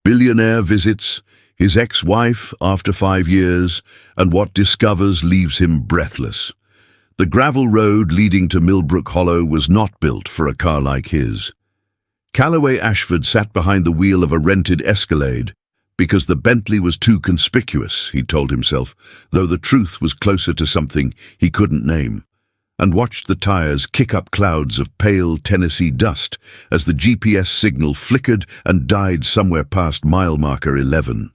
Billionaire visits, his ex-wife after 5 years, and what discovers leaves him breathless. The gravel road leading to Millbrook Hollow was not built for a car like his. Calloway Ashford sat behind the wheel of a rented Escalade because the Bentley was too conspicuous, he told himself, though the truth was closer to something he couldn't name, and watched the tires kick up clouds of pale Tennessee dust as the GPS signal flickered and died somewhere past mile marker 11.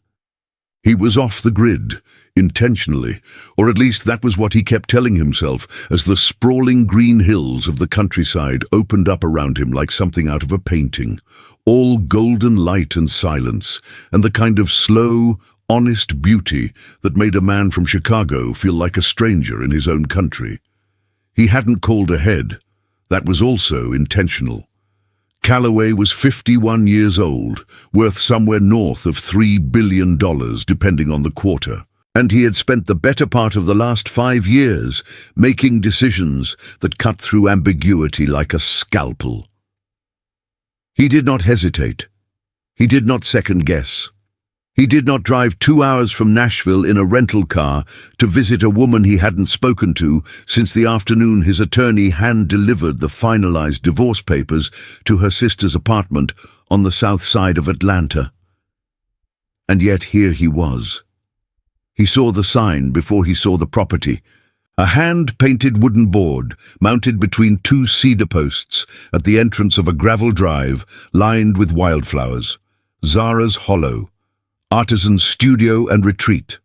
He was off the grid, intentionally, or at least that was what he kept telling himself as the sprawling green hills of the countryside opened up around him like something out of a painting, all golden light and silence, and the kind of slow, honest beauty that made a man from Chicago feel like a stranger in his own country. He hadn't called ahead. That was also intentional. Calloway was 51 years old, worth somewhere north of $3 billion, depending on the quarter. And he had spent the better part of the last 5 years making decisions that cut through ambiguity like a scalpel. He did not hesitate. He did not second-guess. He did not drive 2 hours from Nashville in a rental car to visit a woman he hadn't spoken to since the afternoon his attorney hand-delivered the finalized divorce papers to her sister's apartment on the south side of Atlanta. And yet here he was. He saw the sign before he saw the property. A hand-painted wooden board mounted between 2 cedar posts at the entrance of a gravel drive lined with wildflowers. Zara's Hollow, Artisan Studio and Retreat.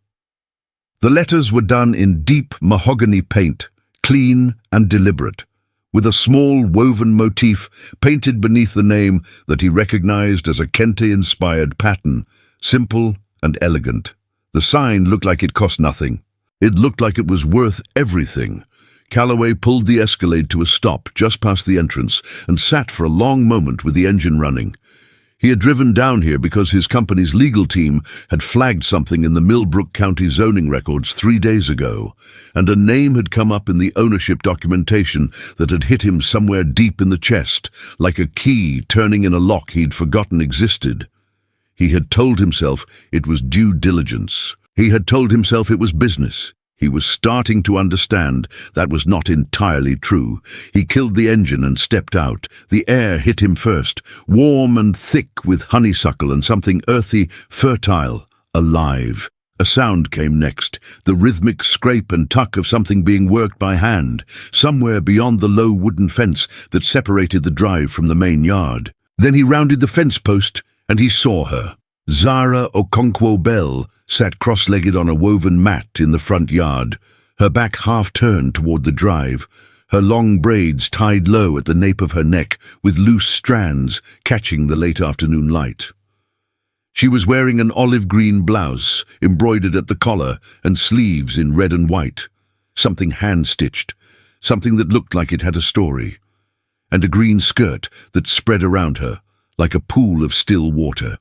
The letters were done in deep mahogany paint, clean and deliberate, with a small woven motif painted beneath the name that he recognized as a Kente-inspired pattern, simple and elegant. The sign looked like it cost nothing. It looked like it was worth everything. Calloway pulled the Escalade to a stop just past the entrance and sat for a long moment with the engine running. He had driven down here because his company's legal team had flagged something in the Millbrook County zoning records 3 days ago, and a name had come up in the ownership documentation that had hit him somewhere deep in the chest, like a key turning in a lock he'd forgotten existed. He had told himself it was due diligence. He had told himself it was business. He was starting to understand that was not entirely true. He killed the engine and stepped out. The air hit him first, warm and thick with honeysuckle and something earthy, fertile, alive. A sound came next, the rhythmic scrape and tuck of something being worked by hand, somewhere beyond the low wooden fence that separated the drive from the main yard. Then he rounded the fence post, and he saw her. Zara Okonkwo Bell sat cross-legged on a woven mat in the front yard, her back half-turned toward the drive, her long braids tied low at the nape of her neck with loose strands catching the late afternoon light. She was wearing an olive-green blouse, embroidered at the collar and sleeves in red and white, something hand-stitched, something that looked like it had a story, and a green skirt that spread around her like a pool of still water.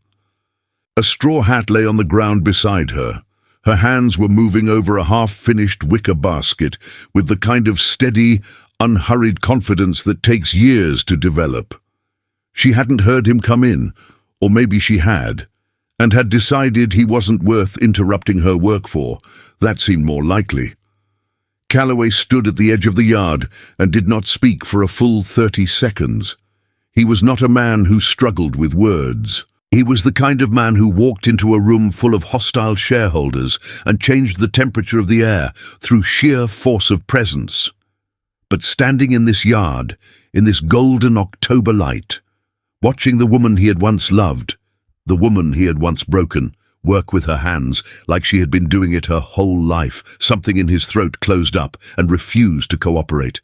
A straw hat lay on the ground beside her. Her hands were moving over a half-finished wicker basket with the kind of steady, unhurried confidence that takes years to develop. She hadn't heard him come in, or maybe she had, and had decided he wasn't worth interrupting her work for. That seemed more likely. Calloway stood at the edge of the yard and did not speak for a full 30 seconds. He was not a man who struggled with words. He was the kind of man who walked into a room full of hostile shareholders and changed the temperature of the air through sheer force of presence. But standing in this yard, in this golden October light, watching the woman he had once loved, the woman he had once broken, work with her hands like she had been doing it her whole life, something in his throat closed up and refused to cooperate.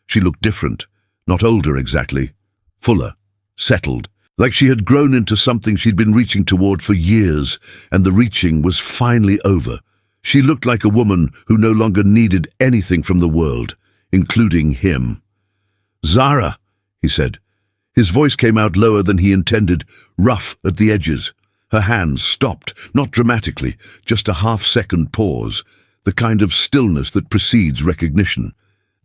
She looked different, not older exactly, fuller, settled, like she had grown into something she'd been reaching toward for years, and the reaching was finally over. She looked like a woman who no longer needed anything from the world, including him. "Zara," he said. His voice came out lower than he intended, rough at the edges. Her hands stopped, not dramatically, just a half-second pause, the kind of stillness that precedes recognition.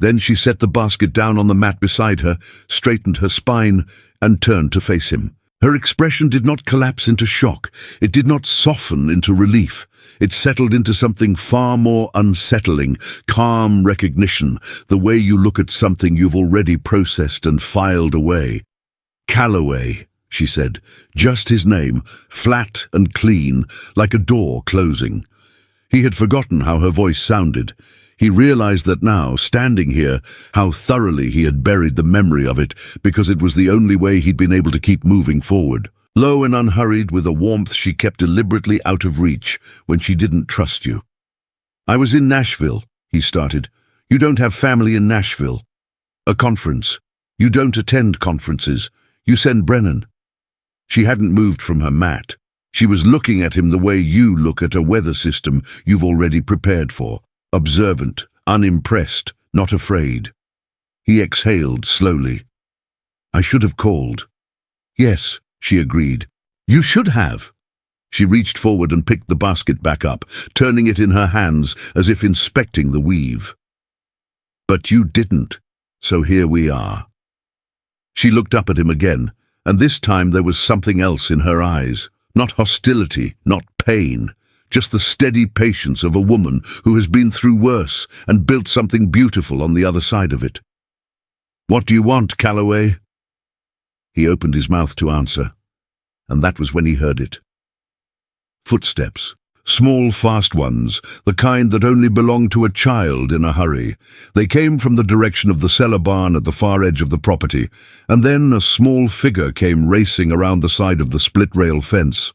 Then she set the basket down on the mat beside her, straightened her spine, and turned to face him. Her expression did not collapse into shock. It did not soften into relief. It settled into something far more unsettling, calm recognition, the way you look at something you've already processed and filed away. "Calloway," she said, just his name, flat and clean, like a door closing. He had forgotten how her voice sounded. He realized that now, standing here, how thoroughly he had buried the memory of it, because it was the only way he'd been able to keep moving forward. Low and unhurried, with a warmth she kept deliberately out of reach when she didn't trust you. "I was in Nashville," he started. "You don't have family in Nashville." "A conference. You don't attend conferences. You send Brennan." She hadn't moved from her mat. She was looking at him the way you look at a weather system you've already prepared for. Observant, unimpressed, not afraid. He exhaled slowly. "I should have called." "Yes," she agreed. "You should have." She reached forward and picked the basket back up, turning it in her hands as if inspecting the weave. "But you didn't, so here we are." She looked up at him again, and this time there was something else in her eyes. Not hostility, not pain. Just the steady patience of a woman who has been through worse and built something beautiful on the other side of it. "What do you want, Calloway?" He opened his mouth to answer, and that was when he heard it. Footsteps. Small, fast ones, the kind that only belonged to a child in a hurry. They came from the direction of the cellar barn at the far edge of the property, and then a small figure came racing around the side of the split-rail fence.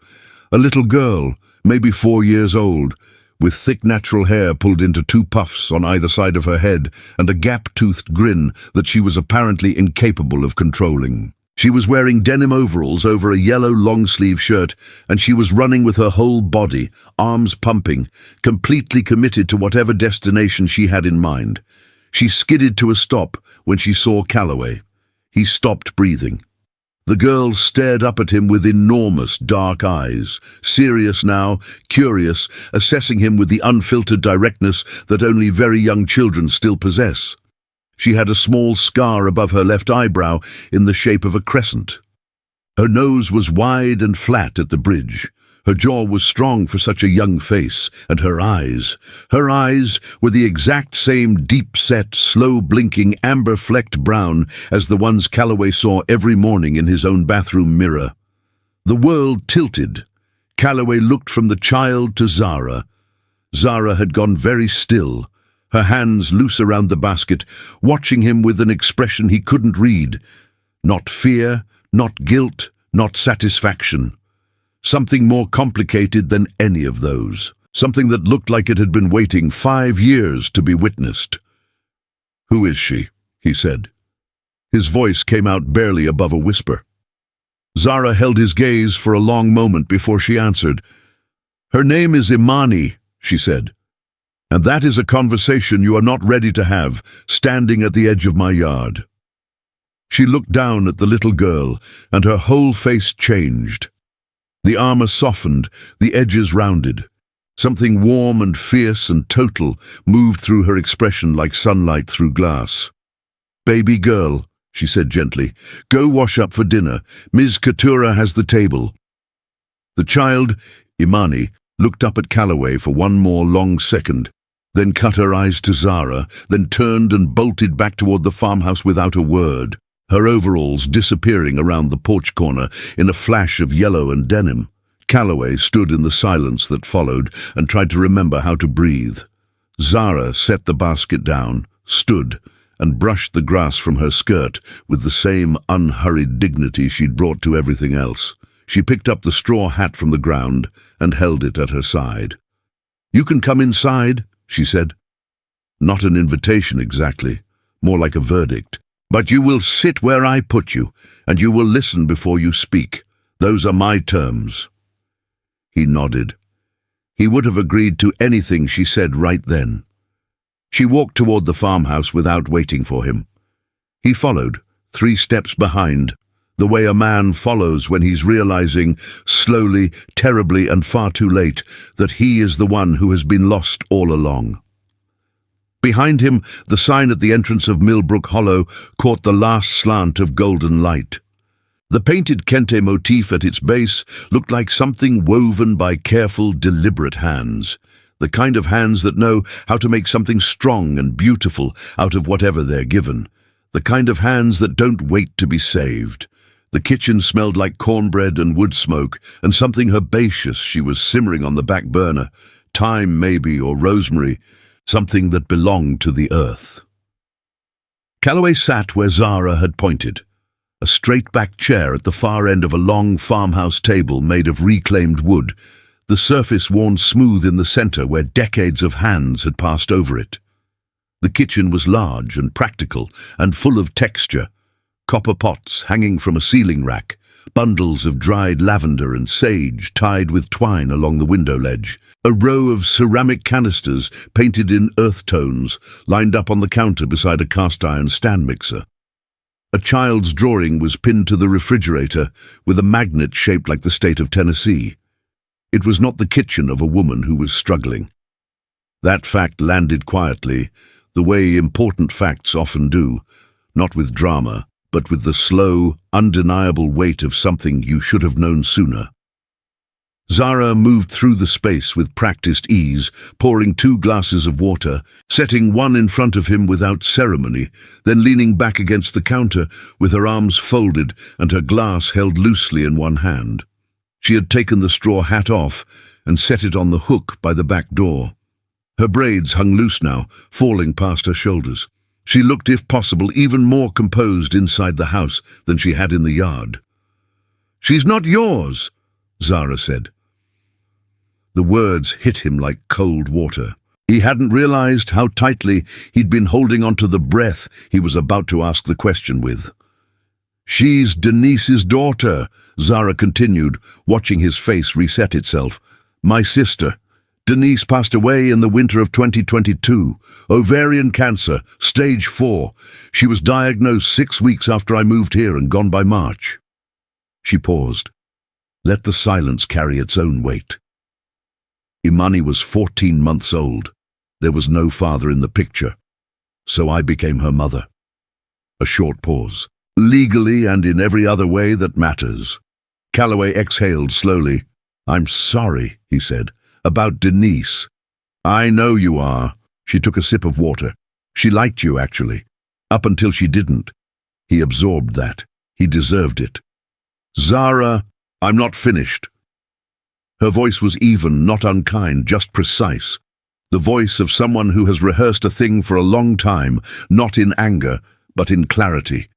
A little girl, maybe 4 years old, with thick natural hair pulled into 2 puffs on either side of her head and a gap-toothed grin that she was apparently incapable of controlling. She was wearing denim overalls over a yellow long-sleeve shirt, and she was running with her whole body, arms pumping, completely committed to whatever destination she had in mind. She skidded to a stop when she saw Calloway. He stopped breathing. The girl stared up at him with enormous dark eyes, serious now, curious, assessing him with the unfiltered directness that only very young children still possess. She had a small scar above her left eyebrow in the shape of a crescent. Her nose was wide and flat at the bridge. Her jaw was strong for such a young face, and her eyes were the exact same deep-set, slow-blinking, amber-flecked brown as the ones Calloway saw every morning in his own bathroom mirror. The world tilted. Calloway looked from the child to Zara. Zara had gone very still, her hands loose around the basket, watching him with an expression he couldn't read. Not fear, not guilt, not satisfaction. Something more complicated than any of those. Something that looked like it had been waiting 5 years to be witnessed. "Who is she?" he said. His voice came out barely above a whisper. Zara held his gaze for a long moment before she answered. "Her name is Imani," she said. "And that is a conversation you are not ready to have, standing at the edge of my yard." She looked down at the little girl, and her whole face changed. The armor softened, the edges rounded. Something warm and fierce and total moved through her expression like sunlight through glass. "Baby girl," she said gently, "go wash up for dinner. Ms. Katura has the table." The child, Imani, looked up at Calloway for one more long second, then cut her eyes to Zara, then turned and bolted back toward the farmhouse without a word, her overalls disappearing around the porch corner in a flash of yellow and denim. Calloway stood in the silence that followed and tried to remember how to breathe. Zara set the basket down, stood, and brushed the grass from her skirt with the same unhurried dignity she'd brought to everything else. She picked up the straw hat from the ground and held it at her side. "You can come inside," she said. Not an invitation exactly, more like a verdict. "But you will sit where I put you, and you will listen before you speak. Those are my terms." He nodded. He would have agreed to anything she said right then. She walked toward the farmhouse without waiting for him. He followed, 3 steps behind, the way a man follows when he's realizing, slowly, terribly, and far too late, that he is the one who has been lost all along. Behind him, the sign at the entrance of Millbrook Hollow caught the last slant of golden light. The painted kente motif at its base looked like something woven by careful, deliberate hands. The kind of hands that know how to make something strong and beautiful out of whatever they're given. The kind of hands that don't wait to be saved. The kitchen smelled like cornbread and wood smoke, and something herbaceous she was simmering on the back burner. Thyme, maybe, or rosemary. Something that belonged to the earth. Calloway sat where Zara had pointed. A straight-backed chair at the far end of a long farmhouse table made of reclaimed wood, the surface worn smooth in the center where decades of hands had passed over it. The kitchen was large and practical and full of texture. Copper pots hanging from a ceiling rack, bundles of dried lavender and sage tied with twine along the window ledge, a row of ceramic canisters painted in earth tones lined up on the counter beside a cast-iron stand mixer. A child's drawing was pinned to the refrigerator with a magnet shaped like the state of Tennessee. It was not the kitchen of a woman who was struggling. That fact landed quietly, the way important facts often do, not with drama, but with the slow, undeniable weight of something you should have known sooner. Zara moved through the space with practiced ease, pouring 2 glasses of water, setting one in front of him without ceremony, then leaning back against the counter with her arms folded and her glass held loosely in one hand. She had taken the straw hat off and set it on the hook by the back door. Her braids hung loose now, falling past her shoulders. She looked, if possible, even more composed inside the house than she had in the yard. "She's not yours," Zara said. The words hit him like cold water. He hadn't realized how tightly he'd been holding onto the breath he was about to ask the question with. "She's Denise's daughter," Zara continued, watching his face reset itself. "My sister. Denise passed away in the winter of 2022. Ovarian cancer, stage 4. She was diagnosed 6 weeks after I moved here and gone by March." She paused. Let the silence carry its own weight. Imani was 14 months old. There was no father in the picture. So I became her mother. A short pause. "Legally and in every other way that matters." Calloway exhaled slowly. "I'm sorry," he said, "about Denise." "I know you are." She took a sip of water. "She liked you, actually. Up until she didn't." He absorbed that. He deserved it. "Zara, I'm not finished." Her voice was even, not unkind, just precise. The voice of someone who has rehearsed a thing for a long time, not in anger, but in clarity.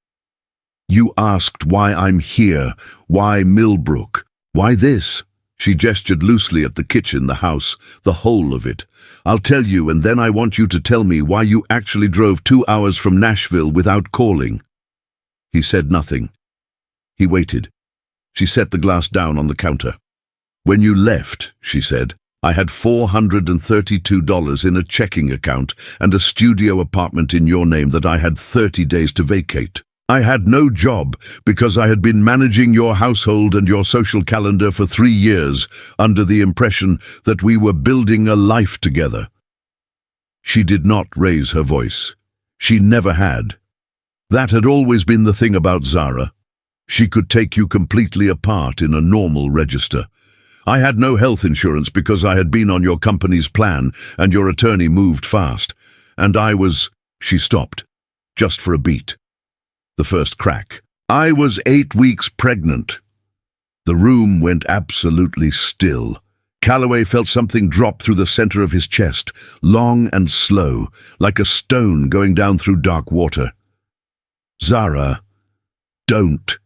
"You asked why I'm here, why Millbrook, why this?" She gestured loosely at the kitchen, the house, the whole of it. "I'll tell you, and then I want you to tell me why you actually drove 2 hours from Nashville without calling." He said nothing. He waited. She set the glass down on the counter. "When you left," she said, "I had $432 in a checking account and a studio apartment in your name that I had 30 days to vacate. I had no job because I had been managing your household and your social calendar for 3 years under the impression that we were building a life together." She did not raise her voice. She never had. That had always been the thing about Zara. She could take you completely apart in a normal register. "I had no health insurance because I had been on your company's plan and your attorney moved fast. And I was—" She stopped, just for a beat. The first crack. "I was 8 weeks pregnant." The room went absolutely still. Calloway felt something drop through the center of his chest, long and slow, like a stone going down through dark water. "Zara, don't."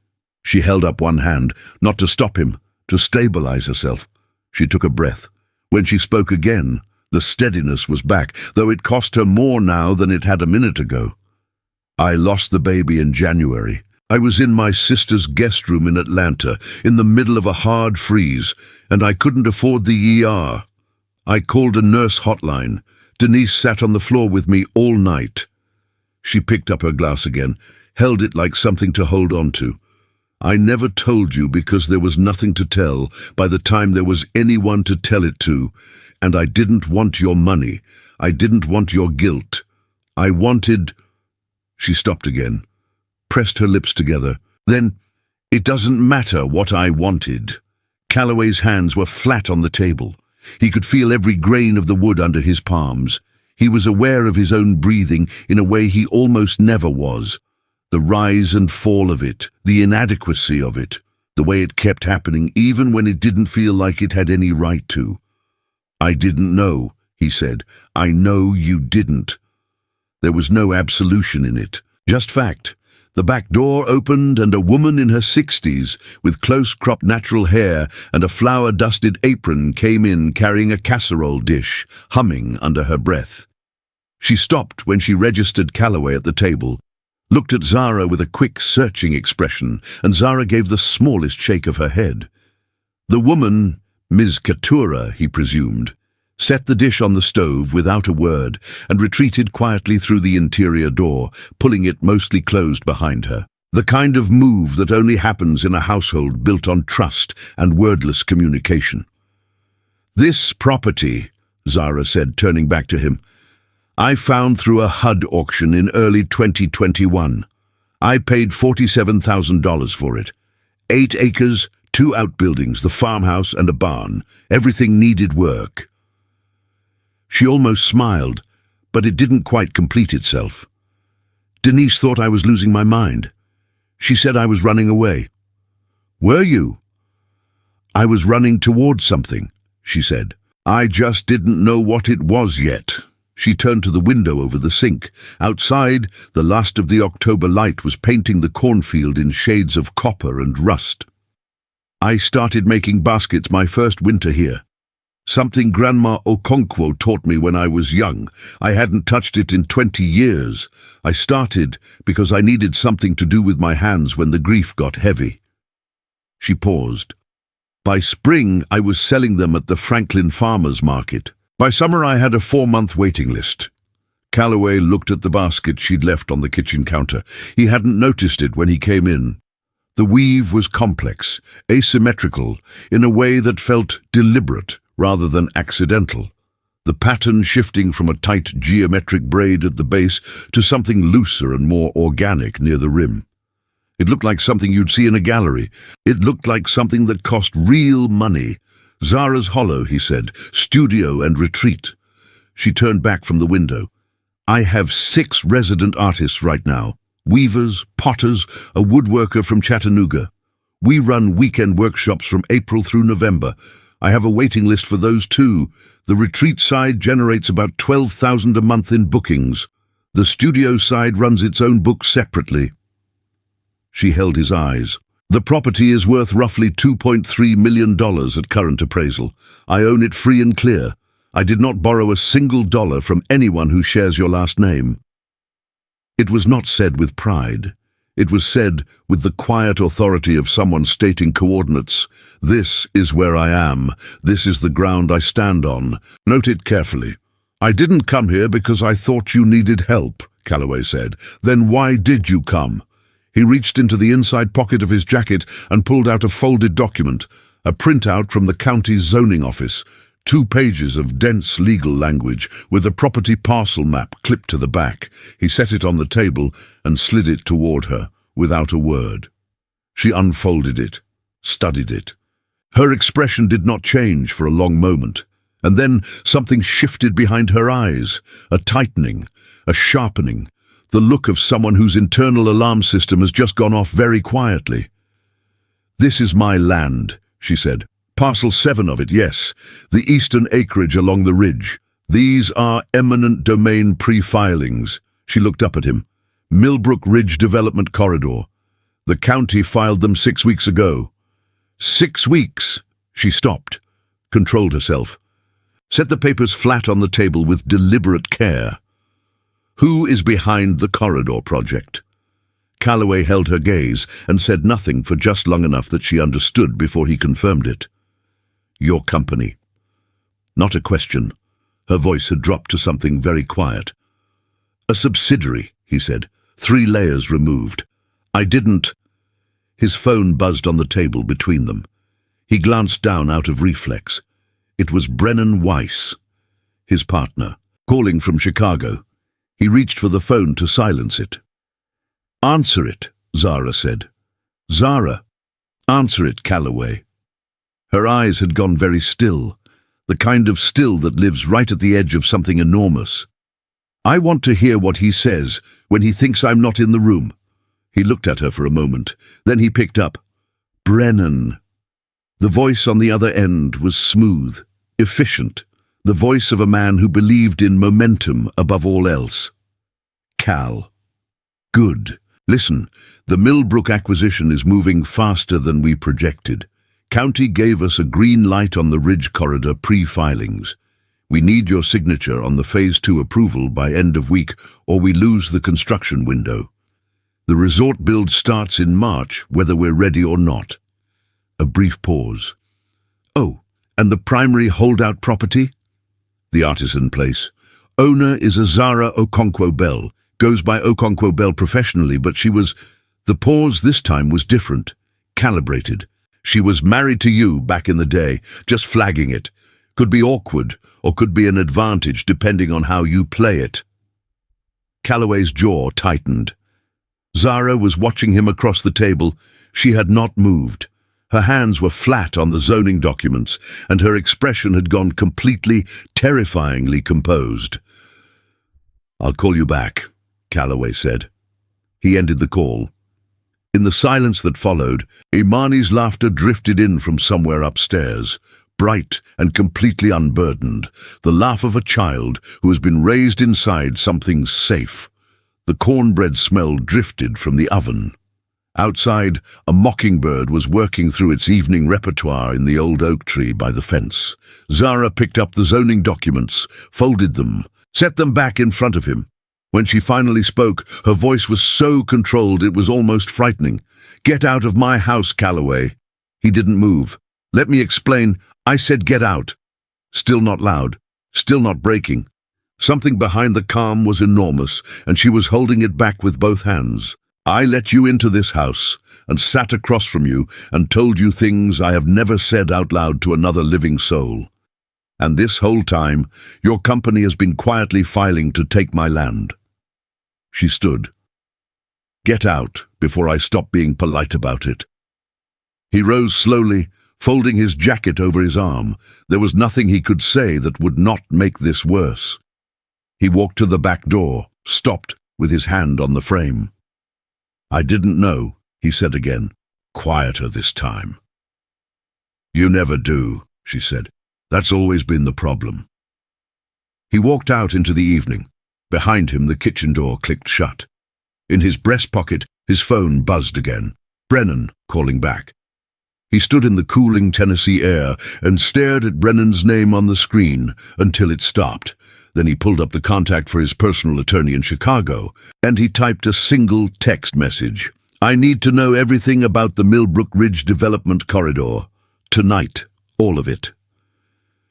She held up one hand, not to stop him, to stabilize herself. She took a breath. When she spoke again, the steadiness was back, though it cost her more now than it had a minute ago. "I lost the baby in January. I was in my sister's guest room in Atlanta, in the middle of a hard freeze, and I couldn't afford the ER. I called a nurse hotline. Denise sat on the floor with me all night." She picked up her glass again, held it like something to hold on to. "I never told you because there was nothing to tell by the time there was anyone to tell it to, and I didn't want your money. I didn't want your guilt. I wanted—" She stopped again, pressed her lips together. "Then, It doesn't matter what I wanted. Calloway's hands were flat on the table. He could feel every grain of the wood under his palms. He was aware of his own breathing in a way he almost never was. The rise and fall of it, the inadequacy of it, the way it kept happening even when it didn't feel like it had any right to. "I didn't know," he said. "I know you didn't." There was no absolution in it, just fact. The back door opened and a woman in her 60s, with close-cropped natural hair and a flour-dusted apron, came in carrying a casserole dish, humming under her breath. She stopped when she registered Calloway at the table, looked at Zara with a quick, searching expression, and Zara gave the smallest shake of her head. The woman, Ms. Katura, he presumed, set the dish on the stove without a word and retreated quietly through the interior door, pulling it mostly closed behind her. The kind of move that only happens in a household built on trust and wordless communication. "This property," Zara said, turning back to him, "I found through a HUD auction in early 2021. I paid $47,000 for it. 8 acres, 2 outbuildings, the farmhouse and a barn. Everything needed work." She almost smiled, but it didn't quite complete itself. "Denise thought I was losing my mind. She said I was running away." "Were you?" "I was running towards something," she said. "I just didn't know what it was yet." She turned to the window over the sink. Outside, the last of the October light was painting the cornfield in shades of copper and rust. "I started making baskets my first winter here. Something Grandma Okonkwo taught me when I was young. I hadn't touched it in 20 years. I started because I needed something to do with my hands when the grief got heavy." She paused. "By spring, I was selling them at the Franklin Farmers Market. By summer, I had a 4-month waiting list." Calloway looked at the basket she'd left on the kitchen counter. He hadn't noticed it when he came in. The weave was complex, asymmetrical, in a way that felt deliberate rather than accidental, the pattern shifting from a tight geometric braid at the base to something looser and more organic near the rim. It looked like something you'd see in a gallery. It looked like something that cost real money. "Zara's Hollow," he said, "studio and retreat." She turned back from the window. "I have 6 resident artists right now. Weavers, potters, a woodworker from Chattanooga. We run weekend workshops from April through November. I have a waiting list for those too. The retreat side generates about $12,000 a month in bookings. The studio side runs its own books separately." She held his eyes. "The property is worth roughly $2.3 million at current appraisal. I own it free and clear. I did not borrow a single dollar from anyone who shares your last name." It was not said with pride. It was said with the quiet authority of someone stating coordinates. "This is where I am. This is the ground I stand on. Note it carefully." "I didn't come here because I thought you needed help," Calloway said. "Then why did you come?" He reached into the inside pocket of his jacket and pulled out a folded document, a printout from the county's zoning office, 2 pages of dense legal language with a property parcel map clipped to the back. He set it on the table and slid it toward her, without a word. She unfolded it, studied it. Her expression did not change for a long moment, and then something shifted behind her eyes, a tightening, a sharpening, the look of someone whose internal alarm system has just gone off very quietly. "This is my land," she said. "Parcel 7 of it, yes, the eastern acreage along the ridge. These are eminent domain pre-filings." She looked up at him. "Millbrook Ridge Development Corridor. The county filed them 6 weeks ago." 6 weeks? She stopped, controlled herself, set the papers flat on the table with deliberate care. "Who is behind the corridor project?" Calloway held her gaze and said nothing for just long enough that she understood before he confirmed it. "Your company." Not a question. Her voice had dropped to something very quiet. "A subsidiary," he said, 3 layers removed. "I didn't—" His phone buzzed on the table between them. He glanced down out of reflex. It was Brennan Weiss, his partner, calling from Chicago. He reached for the phone to silence it. "Answer it," Zara said. "Zara." Answer it, Calloway." Her eyes had gone very still, the kind of still that lives right at the edge of something enormous. "I want to hear what he says when he thinks I'm not in the room." He looked at her for a moment, then he picked up. "Brennan." The voice on the other end was smooth, efficient, the voice of a man who believed in momentum above all else. "Cal." "Good. Listen, the Millbrook acquisition is moving faster than we projected. County gave us a green light on the Ridge Corridor pre-filings. We need your signature on the Phase 2 approval by end of week, or we lose the construction window. The resort build starts in March, whether we're ready or not." A brief pause. "Oh, and the primary holdout property?" "The Artisan Place. Owner is a Zara Okonkwo-Bell. Goes by Okonkwo-Bell professionally, but she was..." The pause this time was different, calibrated. "She was married to you back in the day, just flagging it. Could be awkward, or could be an advantage, depending on how you play it." Calloway's jaw tightened. Zara was watching him across the table. She had not moved. Her hands were flat on the zoning documents, and her expression had gone completely, terrifyingly composed. "I'll call you back," Calloway said. He ended the call. In the silence that followed, Imani's laughter drifted in from somewhere upstairs, bright and completely unburdened, the laugh of a child who has been raised inside something safe. The cornbread smell drifted from the oven. Outside, a mockingbird was working through its evening repertoire in the old oak tree by the fence. Zara picked up the zoning documents, folded them, set them back in front of him. When she finally spoke, her voice was so controlled it was almost frightening. "Get out of my house, Calloway." He didn't move. "Let me explain. I said get out." Still not loud, still not breaking. Something behind the calm was enormous, and she was holding it back with both hands. "I let you into this house, and sat across from you, and told you things I have never said out loud to another living soul. And this whole time, your company has been quietly filing to take my land." She stood. "Get out, before I stop being polite about it." He rose slowly, folding his jacket over his arm. There was nothing he could say that would not make this worse. He walked to the back door, stopped, with his hand on the frame. "I didn't know," he said again, quieter this time. "You never do," she said. "That's always been the problem." He walked out into the evening. Behind him, the kitchen door clicked shut. In his breast pocket, his phone buzzed again. Brennan calling back. He stood in the cooling Tennessee air and stared at Brennan's name on the screen until it stopped. Then he pulled up the contact for his personal attorney in Chicago, and he typed a single text message. "I need to know everything about the Millbrook Ridge Development Corridor. Tonight, all of it."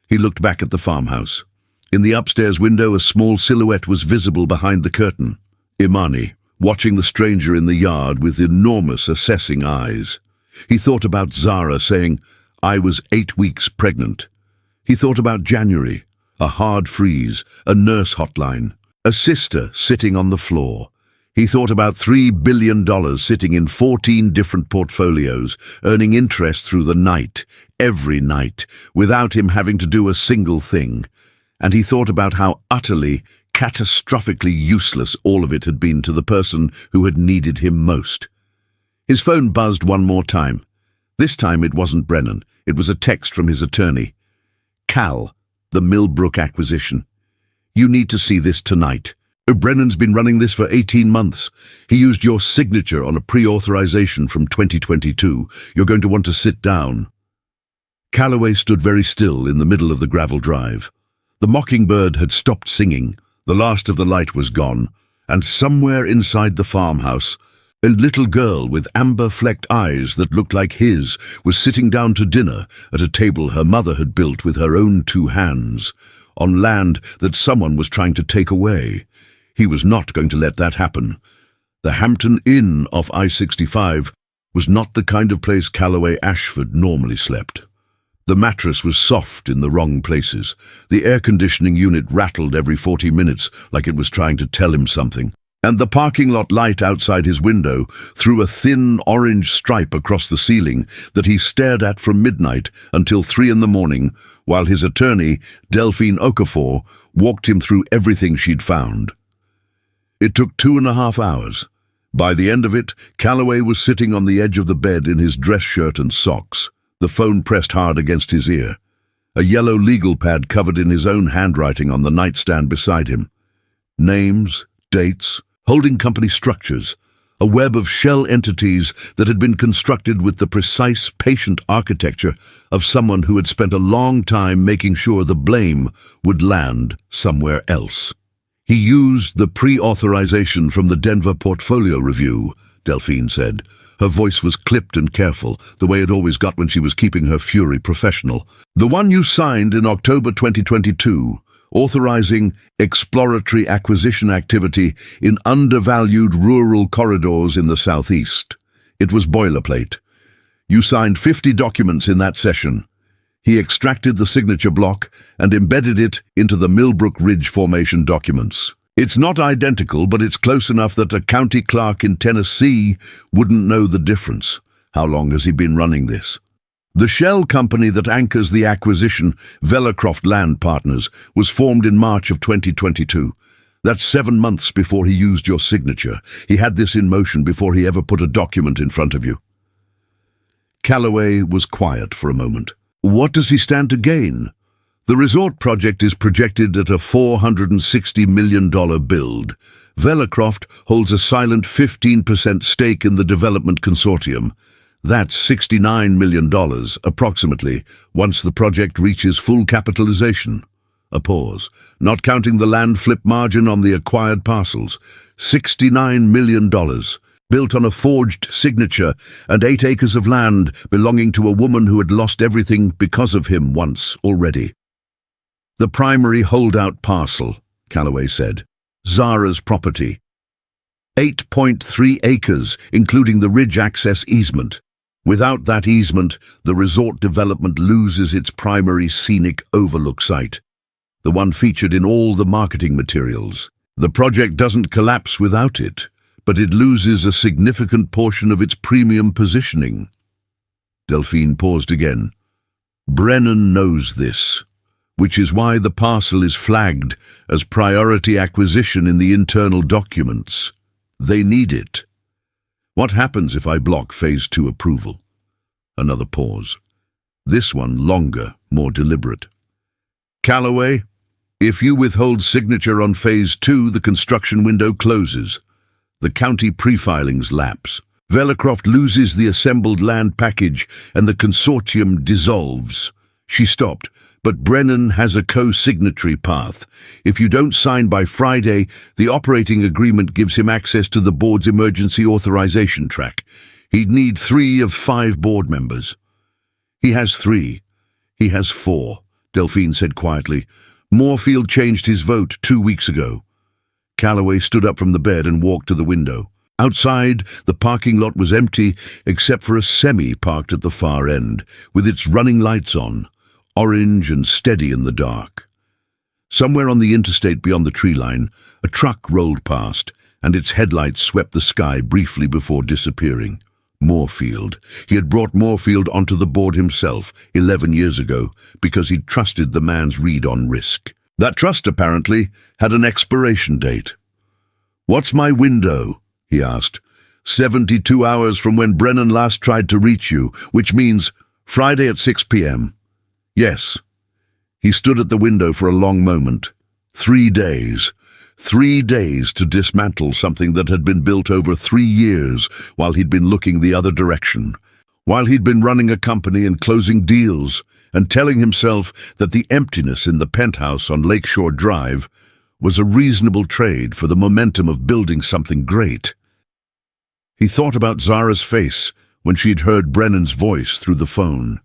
He looked back at the farmhouse. In the upstairs window, a small silhouette was visible behind the curtain. Imani, watching the stranger in the yard with enormous, assessing eyes. He thought about Zara saying, "I was 8 weeks pregnant." He thought about January, a hard freeze, a nurse hotline, a sister sitting on the floor. He thought about $3 billion sitting in 14 different portfolios, earning interest through the night, every night, without him having to do a single thing. And he thought about how utterly, catastrophically useless all of it had been to the person who had needed him most. His phone buzzed one more time. This time it wasn't Brennan. It was a text from his attorney. "Cal, the Millbrook acquisition. You need to see this tonight. Brennan's been running this for 18 months. He used your signature on a pre-authorization from 2022. You're going to want to sit down." Calloway stood very still in the middle of the gravel drive. The mockingbird had stopped singing, the last of the light was gone, and somewhere inside the farmhouse, a little girl with amber-flecked eyes that looked like his was sitting down to dinner at a table her mother had built with her own 2 hands, on land that someone was trying to take away. He was not going to let that happen. The Hampton Inn off I-65 was not the kind of place Calloway Ashford normally slept. The mattress was soft in the wrong places. The air conditioning unit rattled every 40 minutes like it was trying to tell him something. And the parking lot light outside his window threw a thin orange stripe across the ceiling that he stared at from midnight until 3 a.m, while his attorney, Delphine Okafor, walked him through everything she'd found. It took 2.5 hours. By the end of it, Calloway was sitting on the edge of the bed in his dress shirt and socks, the phone pressed hard against his ear. A yellow legal pad covered in his own handwriting on the nightstand beside him. Names, dates, holding company structures, a web of shell entities that had been constructed with the precise, patient architecture of someone who had spent a long time making sure the blame would land somewhere else. He used the pre-authorization from the Denver Portfolio Review, Delphine said. Her voice was clipped and careful, the way it always got when she was keeping her fury professional. The one you signed in October 2022, authorizing exploratory acquisition activity in undervalued rural corridors in the southeast. It was boilerplate. You signed 50 documents in that session. He extracted the signature block and embedded it into the Millbrook Ridge Formation documents. It's not identical, but it's close enough that a county clerk in Tennessee wouldn't know the difference. How long has he been running this? The shell company that anchors the acquisition, Vellecroft Land Partners, was formed in March of 2022. That's 7 months before he used your signature. He had this in motion before he ever put a document in front of you. Calloway was quiet for a moment. What does he stand to gain? The resort project is projected at a $460 million build. Vellecroft holds a silent 15% stake in the development consortium. That's $69 million, approximately, once the project reaches full capitalization. A pause. Not counting the land flip margin on the acquired parcels. $69 million, built on a forged signature and 8 acres of land belonging to a woman who had lost everything because of him once already. The primary holdout parcel, Calloway said. Zara's property. 8.3 acres, including the ridge access easement. Without that easement, the resort development loses its primary scenic overlook site, the one featured in all the marketing materials. The project doesn't collapse without it, but it loses a significant portion of its premium positioning. Delphine paused again. Brennan knows this, which is why the parcel is flagged as priority acquisition in the internal documents. They need it. What happens if I block Phase 2 approval? Another pause. This one longer, more deliberate. Calloway, if you withhold signature on Phase 2, the construction window closes. The county pre-filings lapse. Vellecroft loses the assembled land package and the consortium dissolves. She stopped. But Brennan has a co-signatory path. If you don't sign by Friday, the operating agreement gives him access to the board's emergency authorization track. He'd need 3 of 5 board members. He has 3. He has 4, Delphine said quietly. Moorfield changed his vote 2 weeks ago. Calloway stood up from the bed and walked to the window. Outside, the parking lot was empty except for a semi parked at the far end, with its running lights on, orange and steady in the dark. Somewhere on the interstate beyond the tree line, a truck rolled past, and its headlights swept the sky briefly before disappearing. Moorfield. He had brought Moorfield onto the board himself 11 years ago because he'd trusted the man's read on risk. That trust, apparently, had an expiration date. "What's my window?" he asked. 72 hours from when Brennan last tried to reach you, which means Friday at 6 p.m. Yes. He stood at the window for a long moment. 3 days. 3 days to dismantle something that had been built over 3 years while he'd been looking the other direction. While he'd been running a company and closing deals and telling himself that the emptiness in the penthouse on Lakeshore Drive was a reasonable trade for the momentum of building something great. He thought about Zara's face when she'd heard Brennan's voice through the phone.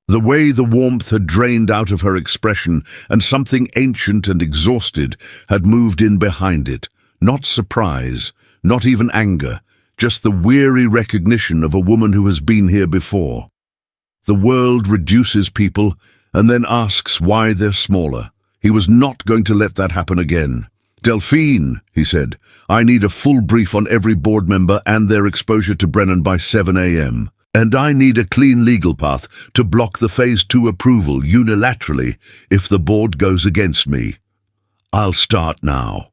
The way the warmth had drained out of her expression and something ancient and exhausted had moved in behind it. Not surprise, not even anger, just the weary recognition of a woman who has been here before. The world reduces people and then asks why they're smaller. He was not going to let that happen again. Delphine, he said, I need a full brief on every board member and their exposure to Brennan by 7 a.m. And I need a clean legal path to block the Phase 2 approval unilaterally if the board goes against me. I'll start now.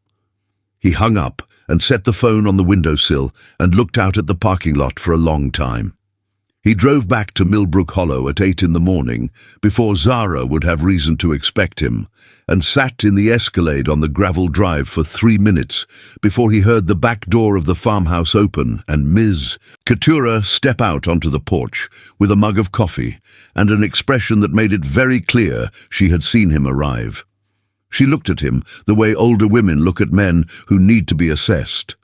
He hung up and set the phone on the windowsill and looked out at the parking lot for a long time. He drove back to Millbrook Hollow at 8 in the morning, before Zara would have reason to expect him, and sat in the Escalade on the gravel drive for 3 minutes before he heard the back door of the farmhouse open and Ms. Keturah step out onto the porch with a mug of coffee and an expression that made it very clear she had seen him arrive. She looked at him the way older women look at men who need to be assessed,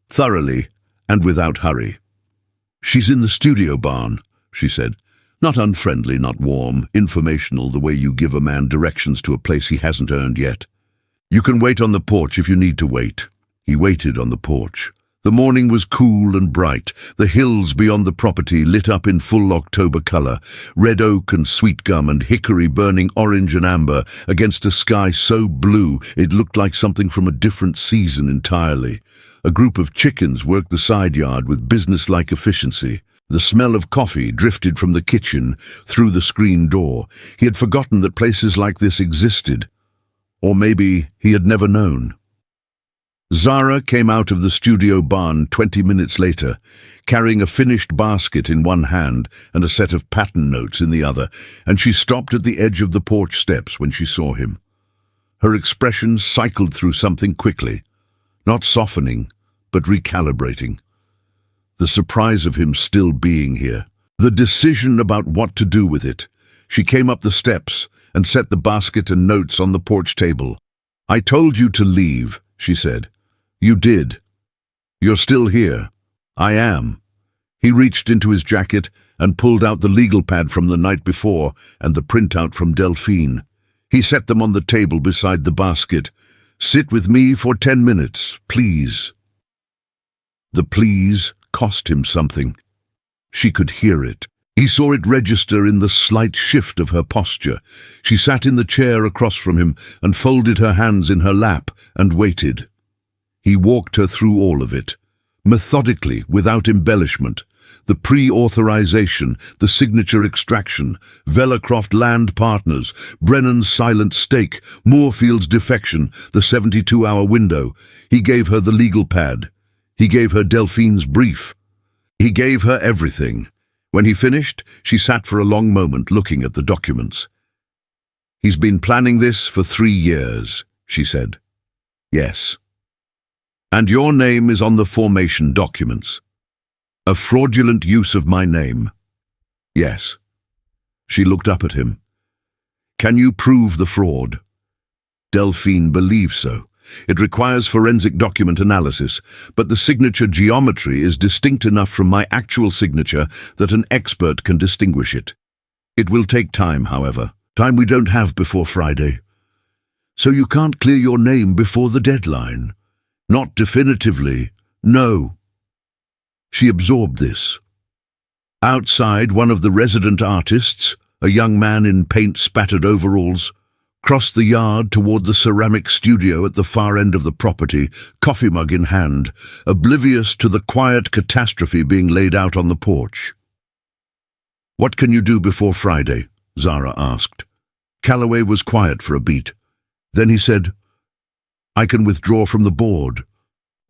thoroughly and without hurry. She's in the studio barn, she said. Not unfriendly, not warm, informational the way you give a man directions to a place he hasn't earned yet. You can wait on the porch if you need to wait. He waited on the porch. The morning was cool and bright, the hills beyond the property lit up in full October colour, red oak and sweet gum and hickory burning orange and amber against a sky so blue it looked like something from a different season entirely. A group of chickens worked the side yard with business-like efficiency. The smell of coffee drifted from the kitchen through the screen door. He had forgotten that places like this existed. Or maybe he had never known. Zara came out of the studio barn 20 minutes later, carrying a finished basket in one hand and a set of pattern notes in the other, and she stopped at the edge of the porch steps when she saw him. Her expression cycled through something quickly, not softening, but recalibrating. The surprise of him still being here. The decision about what to do with it. She came up the steps and set the basket and notes on the porch table. I told you to leave, she said. You did. You're still here. I am. He reached into his jacket and pulled out the legal pad from the night before and the printout from Delphine. He set them on the table beside the basket. Sit with me for 10 minutes, please. The please cost him something. She could hear it. He saw it register in the slight shift of her posture. She sat in the chair across from him and folded her hands in her lap and waited. He walked her through all of it, methodically, without embellishment. The pre-authorization, the signature extraction, Velacroft Land Partners, Brennan's silent stake, Moorfield's defection, the 72-hour window. He gave her the legal pad. He gave her Delphine's brief. He gave her everything. When he finished, she sat for a long moment looking at the documents. He's been planning this for 3 years, she said. Yes. And your name is on the formation documents. A fraudulent use of my name. Yes. She looked up at him. Can you prove the fraud? Delphine believes so. It requires forensic document analysis, but the signature geometry is distinct enough from my actual signature that an expert can distinguish it. It will take time, however. Time we don't have before Friday. So you can't clear your name before the deadline? Not definitively, no. She absorbed this. Outside, one of the resident artists, a young man in paint-spattered overalls, crossed the yard toward the ceramic studio at the far end of the property, coffee mug in hand, oblivious to the quiet catastrophe being laid out on the porch. What can you do before Friday? Zara asked. Calloway was quiet for a beat. Then he said, I can withdraw from the board.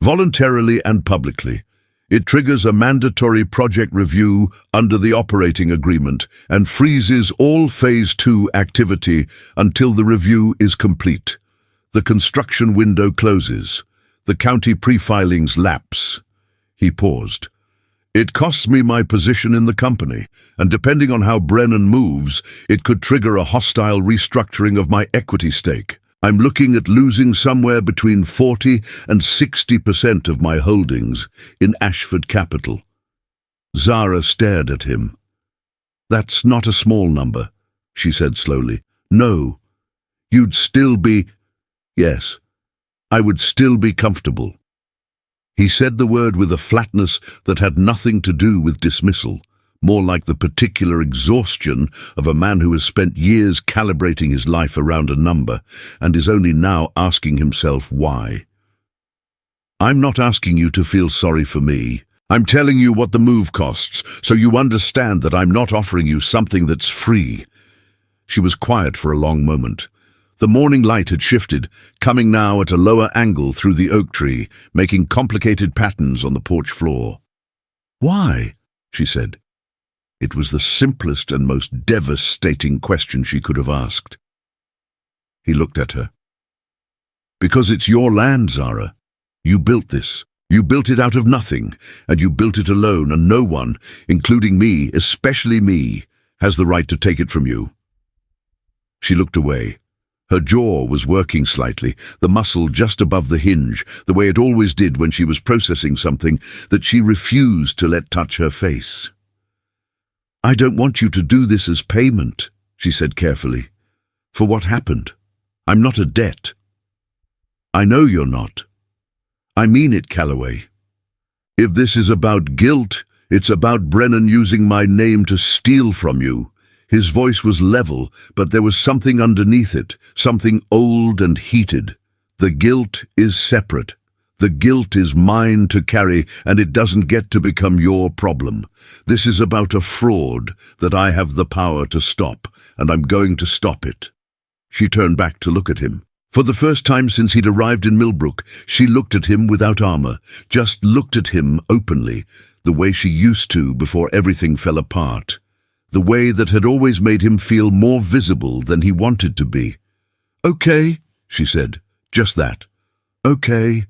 Voluntarily and publicly. It triggers a mandatory project review under the operating agreement and freezes all Phase 2 activity until the review is complete. The construction window closes. The county pre-filings lapse. He paused. It costs me my position in the company, and depending on how Brennan moves, it could trigger a hostile restructuring of my equity stake. I'm looking at losing somewhere between 40 and 60% of my holdings in Ashford Capital. Zara stared at him. That's not a small number, she said slowly. No, you'd still be... Yes, I would still be comfortable. He said the word with a flatness that had nothing to do with dismissal, more like the particular exhaustion of a man who has spent years calibrating his life around a number and is only now asking himself why. I'm not asking you to feel sorry for me. I'm telling you what the move costs, so you understand that I'm not offering you something that's free." She was quiet for a long moment. The morning light had shifted, coming now at a lower angle through the oak tree, making complicated patterns on the porch floor. "Why?" she said. It was the simplest and most devastating question she could have asked. He looked at her. "Because it's your land, Zara. You built this. You built it out of nothing, and you built it alone, and no one, including me, especially me, has the right to take it from you." She looked away. Her jaw was working slightly, the muscle just above the hinge, the way it always did when she was processing something that she refused to let touch her face. "I don't want you to do this as payment," she said carefully, "for what happened. I'm not a debt." "I know you're not. I mean it, Calloway. If this is about guilt, it's about Brennan using my name to steal from you." His voice was level, but there was something underneath it, something old and heated. "The guilt is separate. The guilt is mine to carry, and it doesn't get to become your problem. This is about a fraud that I have the power to stop, and I'm going to stop it." She turned back to look at him. For the first time since he'd arrived in Millbrook, she looked at him without armor, just looked at him openly, the way she used to before everything fell apart. The way that had always made him feel more visible than he wanted to be. "Okay," she said, "just that." "Okay."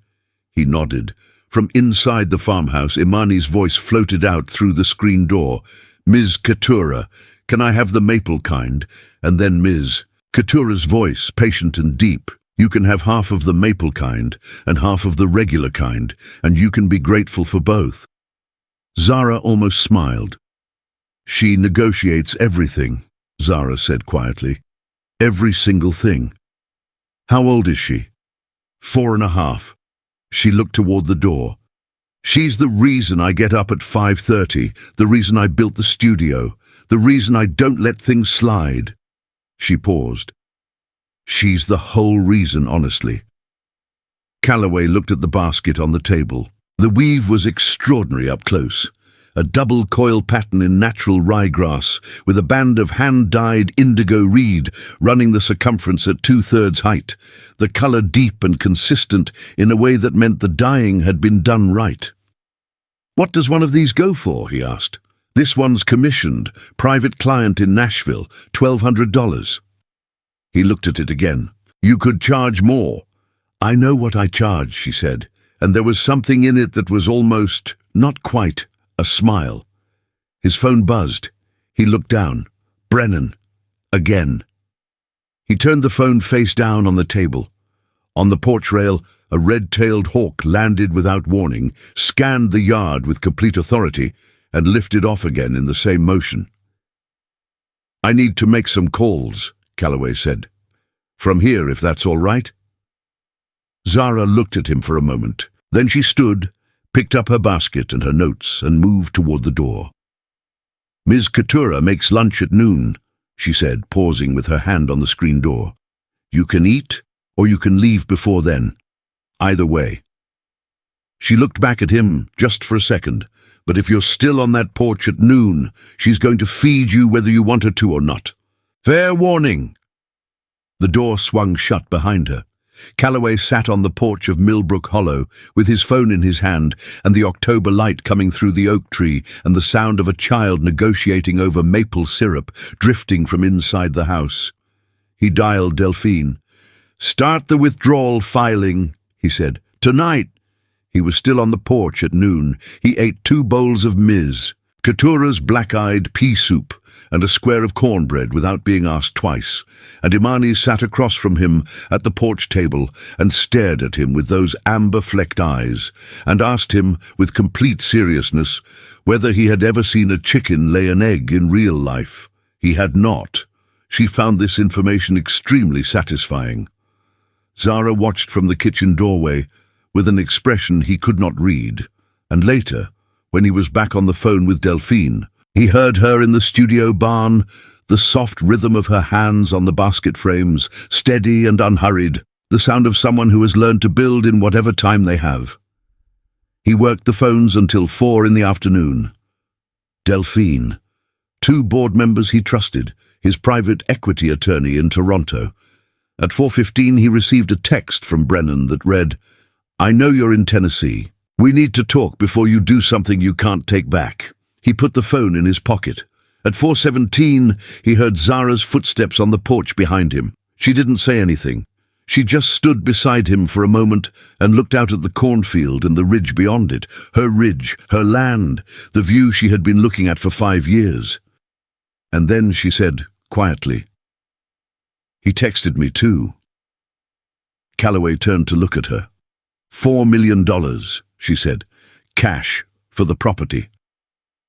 He nodded. From inside the farmhouse, Imani's voice floated out through the screen door. "Ms. Katura, can I have the maple kind?" And then Ms. Katura's voice, patient and deep. "You can have half of the maple kind and half of the regular kind, and you can be grateful for both." Zara almost smiled. "She negotiates everything," Zara said quietly. "Every single thing." "How old is she?" 4.5. She looked toward the door. "She's the reason I get up at 5:30, the reason I built the studio, the reason I don't let things slide." She paused. "She's the whole reason, honestly." Calloway looked at the basket on the table. The weave was extraordinary up close. A double coil pattern in natural ryegrass, with a band of hand-dyed indigo reed running the circumference at 2/3 height, the color deep and consistent in a way that meant the dyeing had been done right. "What does one of these go for?" he asked. "This one's commissioned, private client in Nashville, $1,200. He looked at it again. "You could charge more." "I know what I charge," she said, and there was something in it that was almost, not quite, a smile. His phone buzzed. He looked down. Brennan. Again. He turned the phone face down on the table. On the porch rail, a red-tailed hawk landed without warning, scanned the yard with complete authority, and lifted off again in the same motion. "I need to make some calls," Calloway said. "From here, if that's all right." Zara looked at him for a moment. Then she stood, picked up her basket and her notes, and moved toward the door. "Ms. Katura makes lunch at noon," she said, pausing with her hand on the screen door. "You can eat, or you can leave before then. Either way." She looked back at him just for a second. "But if you're still on that porch at noon, she's going to feed you whether you want her to or not. Fair warning." The door swung shut behind her. Calloway sat on the porch of Millbrook Hollow, with his phone in his hand and the October light coming through the oak tree and the sound of a child negotiating over maple syrup drifting from inside the house. He dialed Delphine. "Start the withdrawal filing," he said. "Tonight." He was still on the porch at noon. He ate 2 bowls of Ms. Katura's black-eyed pea soup and a square of cornbread without being asked twice, and Imani sat across from him at the porch table and stared at him with those amber-flecked eyes, and asked him, with complete seriousness, whether he had ever seen a chicken lay an egg in real life. He had not. She found this information extremely satisfying. Zara watched from the kitchen doorway with an expression he could not read, and later, when he was back on the phone with Delphine, he heard her in the studio barn, the soft rhythm of her hands on the basket frames, steady and unhurried, the sound of someone who has learned to build in whatever time they have. He worked the phones until 4 in the afternoon. Delphine. 2 board members he trusted, his private equity attorney in Toronto. At 4:15 he received a text from Brennan that read, "I know you're in Tennessee. We need to talk before you do something you can't take back." He put the phone in his pocket. At 4:17 he heard Zara's footsteps on the porch behind him. She didn't say anything. She just stood beside him for a moment and looked out at the cornfield and the ridge beyond it, her ridge, her land, the view she had been looking at for 5 years. And then she said, quietly, "He texted me too." Calloway turned to look at her. $4 million, she said, cash for the property.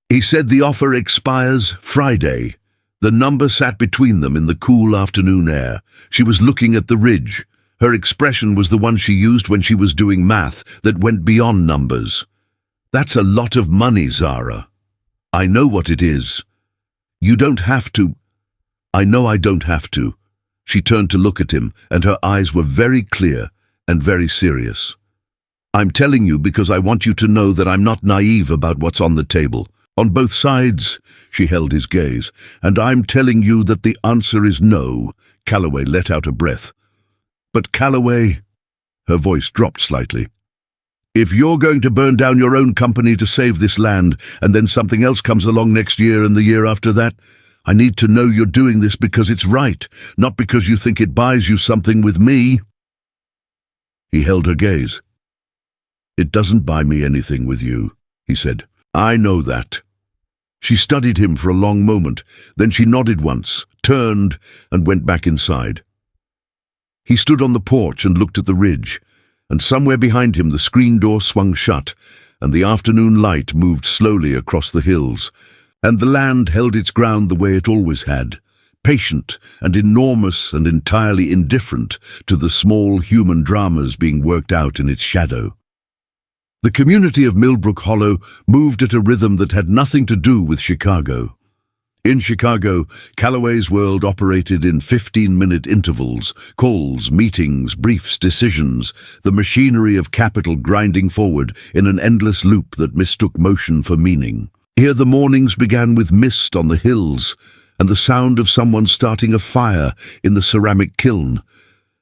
He said the offer expires Friday. The number sat between them in the cool afternoon air. She was looking at the ridge. Her expression was the one she used when she was doing math that went beyond numbers. "That's a lot of money, Zara. I know what it is. You don't have to." "I know I don't have to." She turned to look at him, and her eyes were very clear and very serious. "I'm telling you because I want you to know that I'm not naive about what's on the table. On both sides," she held his gaze, "and I'm telling you that the answer is no." Calloway let out a breath. "But Calloway," her voice dropped slightly, "if you're going to burn down your own company to save this land, and then something else comes along next year and the year after that, I need to know you're doing this because it's right, not because you think it buys you something with me." He held her gaze. "It doesn't buy me anything with you," he said. "I know that." She studied him for a long moment, then she nodded once, turned, and went back inside. He stood on the porch and looked at the ridge, and somewhere behind him the screen door swung shut, and the afternoon light moved slowly across the hills, and the land held its ground the way it always had, patient and enormous and entirely indifferent to the small human dramas being worked out in its shadow. The community of Millbrook Hollow moved at a rhythm that had nothing to do with Chicago. In Chicago, Calloway's world operated in 15-minute intervals, calls, meetings, briefs, decisions, the machinery of capital grinding forward in an endless loop that mistook motion for meaning. Here the mornings began with mist on the hills and the sound of someone starting a fire in the ceramic kiln,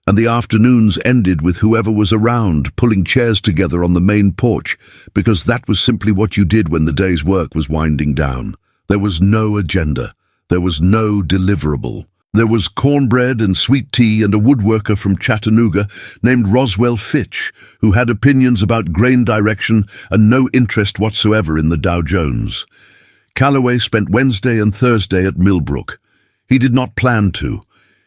and the afternoons ended with whoever was around pulling chairs together on the main porch, because that was simply what you did when the day's work was winding down. There was no agenda. There was no deliverable. There was cornbread and sweet tea and a woodworker from Chattanooga named Roswell Fitch, who had opinions about grain direction and no interest whatsoever in the Dow Jones. Calloway spent Wednesday and Thursday at Millbrook. He did not plan to.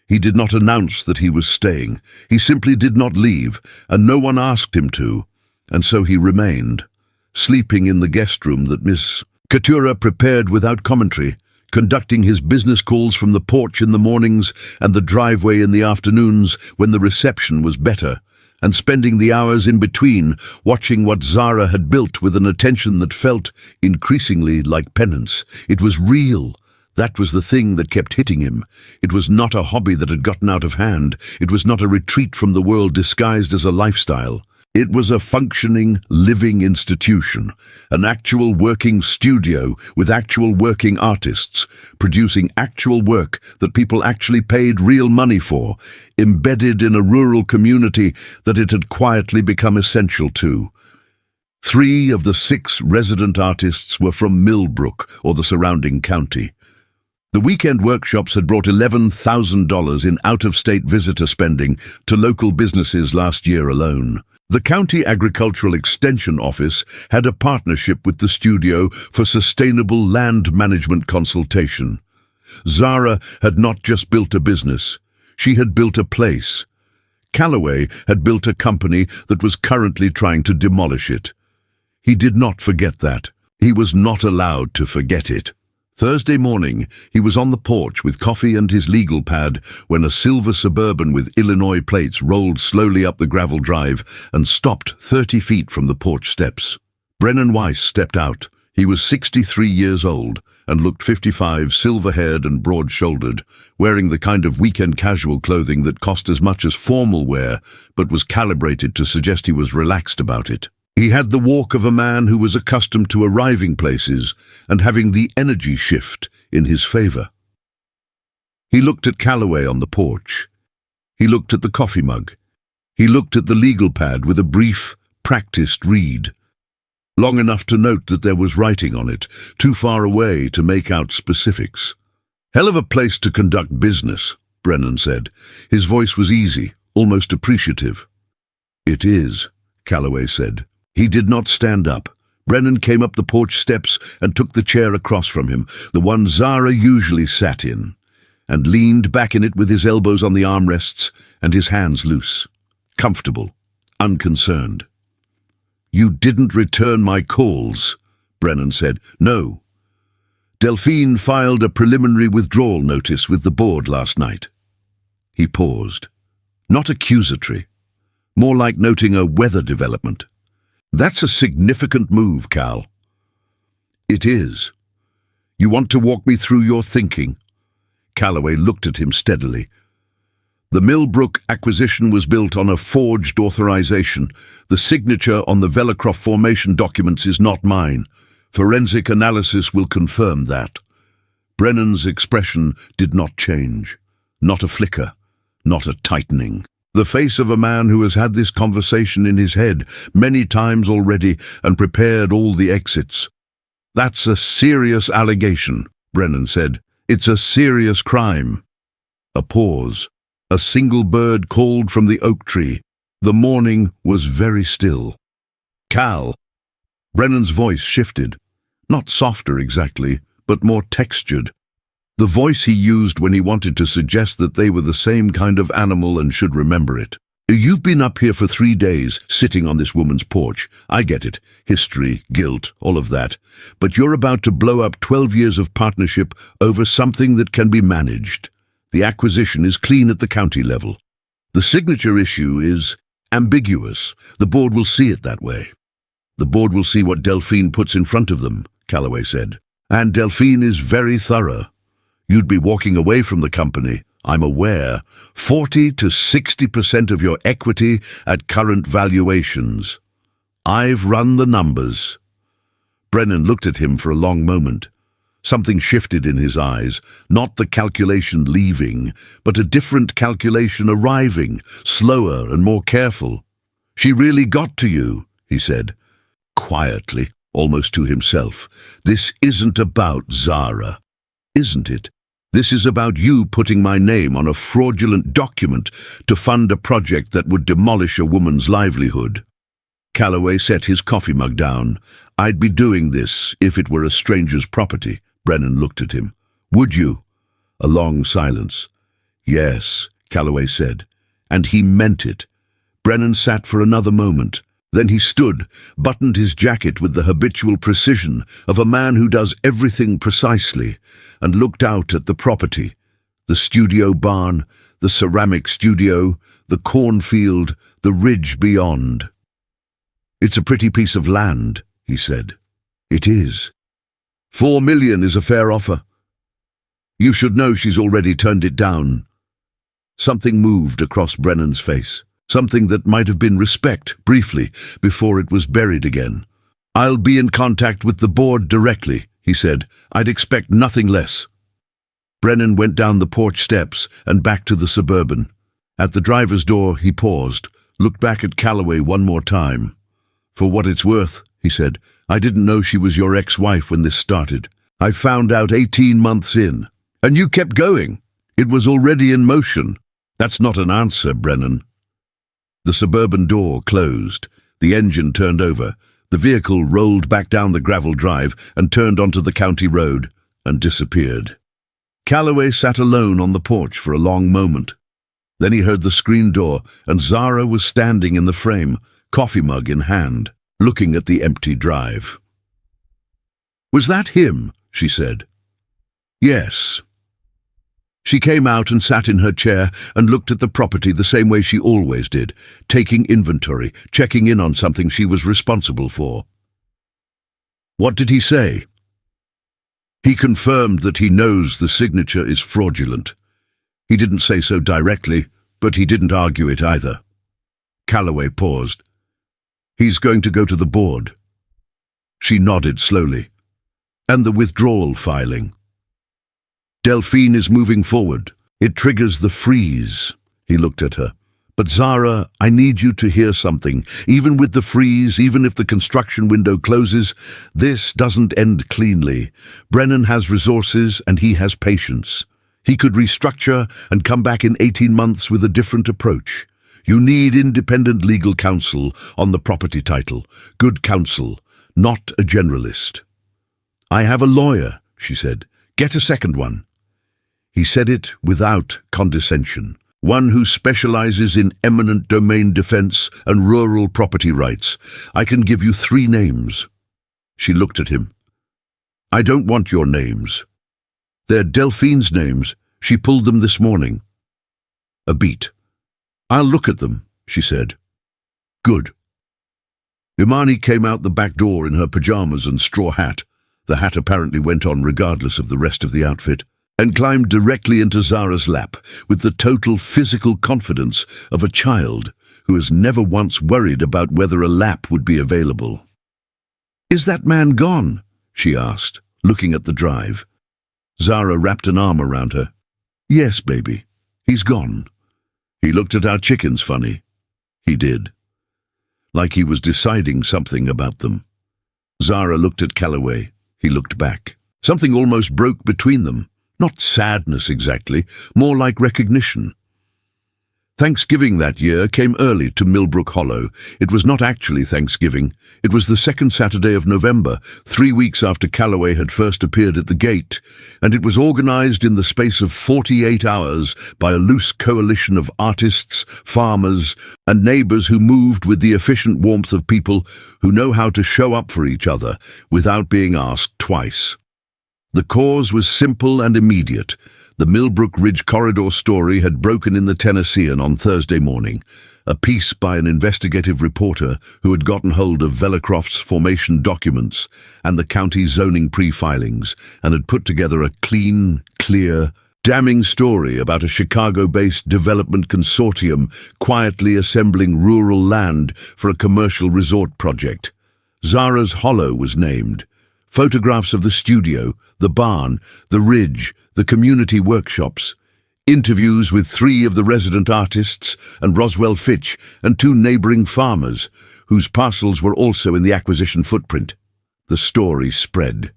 He did not announce that he was staying. He simply did not leave, and no one asked him to, and so he remained, sleeping in the guest room that Miss Couture prepared without commentary, conducting his business calls from the porch in the mornings and the driveway in the afternoons when the reception was better, and spending the hours in between watching what Zara had built with an attention that felt increasingly like penance. It was real. That was the thing that kept hitting him. It was not a hobby that had gotten out of hand. It was not a retreat from the world disguised as a lifestyle. It was a functioning, living institution, an actual working studio with actual working artists, producing actual work that people actually paid real money for, embedded in a rural community that it had quietly become essential to. 3 of the 6 resident artists were from Millbrook or the surrounding county. The weekend workshops had brought $11,000 in out-of-state visitor spending to local businesses last year alone. The County Agricultural Extension Office had a partnership with the studio for sustainable land management consultation. Zara had not just built a business, she had built a place. Calloway had built a company that was currently trying to demolish it. He did not forget that. He was not allowed to forget it. Thursday morning, he was on the porch with coffee and his legal pad when a silver Suburban with Illinois plates rolled slowly up the gravel drive and stopped 30 feet from the porch steps. Brennan Weiss stepped out. He was 63 years old and looked 55, silver-haired and broad-shouldered, wearing the kind of weekend casual clothing that cost as much as formal wear but was calibrated to suggest he was relaxed about it. He had the walk of a man who was accustomed to arriving places and having the energy shift in his favor. He looked at Calloway on the porch. He looked at the coffee mug. He looked at the legal pad with a brief, practiced read. Long enough to note that there was writing on it, too far away to make out specifics. "Hell of a place to conduct business," Brennan said. His voice was easy, almost appreciative. "It is," Calloway said. He did not stand up. Brennan came up the porch steps and took the chair across from him, the one Zara usually sat in, and leaned back in it with his elbows on the armrests and his hands loose. Comfortable, unconcerned. "You didn't return my calls," Brennan said. "No. Delphine filed a preliminary withdrawal notice with the board last night." He paused. Not accusatory. More like noting a weather development. "That's a significant move, Cal." "It is. You want to walk me through your thinking?" Calloway looked at him steadily. "The Millbrook acquisition was built on a forged authorization. The signature on the Vellecroft formation documents is not mine. Forensic analysis will confirm that." Brennan's expression did not change. Not a flicker, not a tightening. The face of a man who has had this conversation in his head many times already and prepared all the exits. "That's a serious allegation," Brennan said. "It's a serious crime." A pause. A single bird called from the oak tree. The morning was very still. "Cal." Brennan's voice shifted. Not softer exactly, but more textured. The voice he used when he wanted to suggest that they were the same kind of animal and should remember it. "You've been up here for 3 days, sitting on this woman's porch. I get it. History, guilt, all of that. But you're about to blow up 12 years of partnership over something that can be managed. The acquisition is clean at the county level. The signature issue is ambiguous. The board will see it that way." "The board will see what Delphine puts in front of them," Calloway said. "And Delphine is very thorough. You'd be walking away from the company, I'm aware, 40 to 60% of your equity at current valuations. I've run the numbers." Brennan looked at him for a long moment. Something shifted in his eyes, not the calculation leaving, but a different calculation arriving, slower and more careful. "She really got to you," he said, quietly, almost to himself. "This isn't about Zara, isn't it? This is about you putting my name on a fraudulent document to fund a project that would demolish a woman's livelihood." Calloway set his coffee mug down. "I'd be doing this if it were a stranger's property." Brennan looked at him. "Would you?" A long silence. "Yes," Calloway said, and he meant it. Brennan sat for another moment. Then he stood, buttoned his jacket with the habitual precision of a man who does everything precisely, and looked out at the property, the studio barn, the ceramic studio, the cornfield, the ridge beyond. "It's a pretty piece of land," he said. "It is. $4 million is a fair offer. You should know she's already turned it down." Something moved across Brennan's face. Something that might have been respect, briefly, before it was buried again. "I'll be in contact with the board directly," he said. "I'd expect nothing less." Brennan went down the porch steps and back to the Suburban. At the driver's door, he paused, looked back at Calloway one more time. "For what it's worth," he said, "I didn't know she was your ex-wife when this started. I found out 18 months in. And you kept going. It was already in motion." "That's not an answer, Brennan." The Suburban door closed. The engine turned over. The vehicle rolled back down the gravel drive and turned onto the county road and disappeared. Calloway sat alone on the porch for a long moment. Then he heard the screen door, and Zara was standing in the frame, coffee mug in hand, looking at the empty drive. "Was that him?" she said. "Yes." She came out and sat in her chair and looked at the property the same way she always did, taking inventory, checking in on something she was responsible for. "What did he say?" "He confirmed that he knows the signature is fraudulent. He didn't say so directly, but he didn't argue it either." Calloway paused. He's going to go to the board. She nodded slowly. And the withdrawal filing. Delphine is moving forward. It triggers the freeze. He looked at her. But Zara, I need you to hear something. Even with the freeze, even if the construction window closes, this doesn't end cleanly. Brennan has resources and he has patience. He could restructure and come back in 18 months with a different approach. You need independent legal counsel on the property title. Good counsel, not a generalist. I have a lawyer, she said. Get a second one. He said it without condescension. One who specializes in eminent domain defense and rural property rights. I can give you 3 names. She looked at him. I don't want your names. They're Delphine's names. She pulled them this morning. A beat. I'll look at them, she said. Good. Imani came out the back door in her pajamas and straw hat. The hat apparently went on regardless of the rest of the outfit, and climbed directly into Zara's lap with the total physical confidence of a child who has never once worried about whether a lap would be available. Is that man gone? She asked, looking at the drive. Zara wrapped an arm around her. Yes, baby, he's gone. He looked at our chickens funny. He did. Like he was deciding something about them. Zara looked at Calloway. He looked back. Something almost broke between them. Not sadness exactly, more like recognition. Thanksgiving that year came early to Millbrook Hollow. It was not actually Thanksgiving. It was the second Saturday of November, 3 weeks after Calloway had first appeared at the gate, and it was organized in the space of 48 hours by a loose coalition of artists, farmers, and neighbors who moved with the efficient warmth of people who know how to show up for each other without being asked twice. The cause was simple and immediate. The Millbrook Ridge Corridor story had broken in the Tennessean on Thursday morning, a piece by an investigative reporter who had gotten hold of Vellecroft's formation documents and the county zoning pre-filings and had put together a clean, clear, damning story about a Chicago-based development consortium quietly assembling rural land for a commercial resort project. Zara's Hollow was named. Photographs of the studio, the barn, the ridge, the community workshops, interviews with 3 of the resident artists and Roswell Fitch and 2 neighboring farmers, whose parcels were also in the acquisition footprint. The story spread.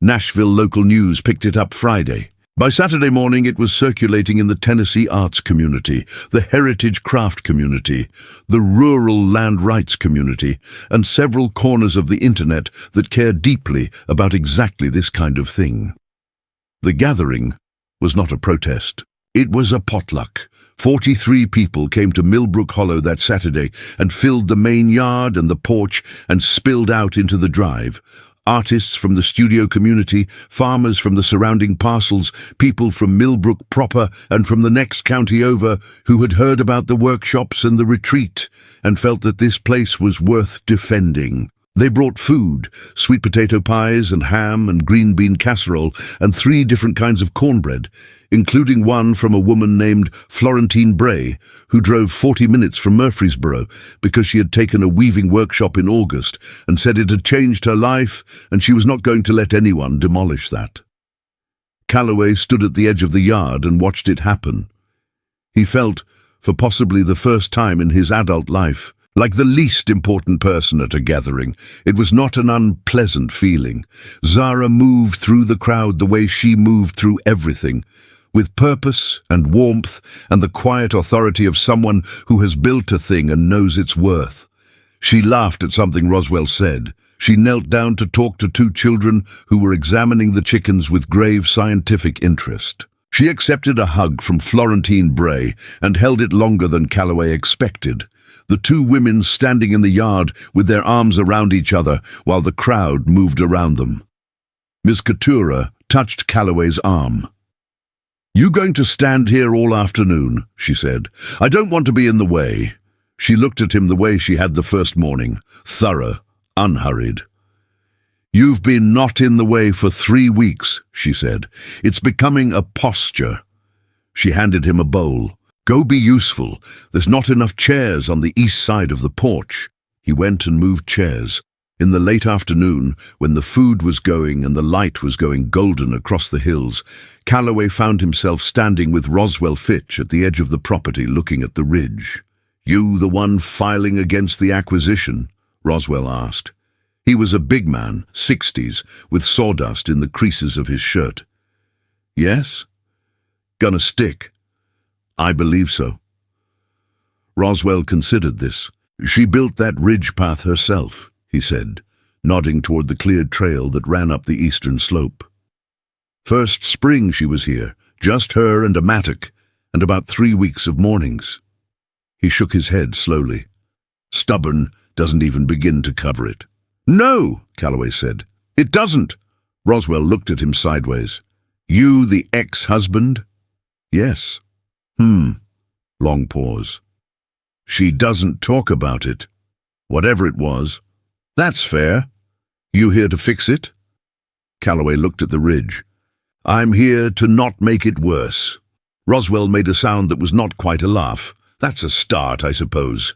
Nashville local news picked it up Friday. By Saturday morning, it was circulating in the Tennessee arts community, the heritage craft community, the rural land rights community, and several corners of the internet that care deeply about exactly this kind of thing. The gathering was not a protest. It was a potluck. 43 people came to Millbrook Hollow that Saturday and filled the main yard and the porch and spilled out into the drive. Artists from the studio community, farmers from the surrounding parcels, people from Millbrook proper and from the next county over who had heard about the workshops and the retreat and felt that this place was worth defending. They brought food, sweet potato pies and ham and green bean casserole and 3 different kinds of cornbread, including one from a woman named Florentine Bray, who drove 40 minutes from Murfreesboro because she had taken a weaving workshop in August and said it had changed her life and she was not going to let anyone demolish that. Calloway stood at the edge of the yard and watched it happen. He felt, for possibly the first time in his adult life, like the least important person at a gathering. It was not an unpleasant feeling. Zara moved through the crowd the way she moved through everything, with purpose and warmth and the quiet authority of someone who has built a thing and knows its worth. She laughed at something Roswell said. She knelt down to talk to 2 children who were examining the chickens with grave scientific interest. She accepted a hug from Florentine Bray and held it longer than Calloway expected. The 2 women standing in the yard with their arms around each other while the crowd moved around them. Miss Couture touched Calloway's arm. "You going to stand here all afternoon?" she said. "I don't want to be in the way." She looked at him the way she had the first morning, thorough, unhurried. "You've been not in the way for 3 weeks," she said. "It's becoming a posture." She handed him a bowl. "Go be useful. There's not enough chairs on the east side of the porch." He went and moved chairs. In the late afternoon, when the food was going and the light was going golden across the hills, Calloway found himself standing with Roswell Fitch at the edge of the property looking at the ridge. "You the one filing against the acquisition?" Roswell asked. He was a big man, 60s, with sawdust in the creases of his shirt. "Yes? Gonna stick?" "I believe so." Roswell considered this. "She built that ridge path herself," he said, nodding toward the cleared trail that ran up the eastern slope. "First spring she was here, just her and a mattock, and about 3 weeks of mornings." He shook his head slowly. "Stubborn, doesn't even begin to cover it." "No," Calloway said. "It doesn't." Roswell looked at him sideways. "You the ex-husband?" "Yes." Long pause. "She doesn't talk about it. Whatever it was." "That's fair. You here to fix it?" Calloway looked at the ridge. "I'm here to not make it worse." Roswell made a sound that was not quite a laugh. "That's a start, I suppose."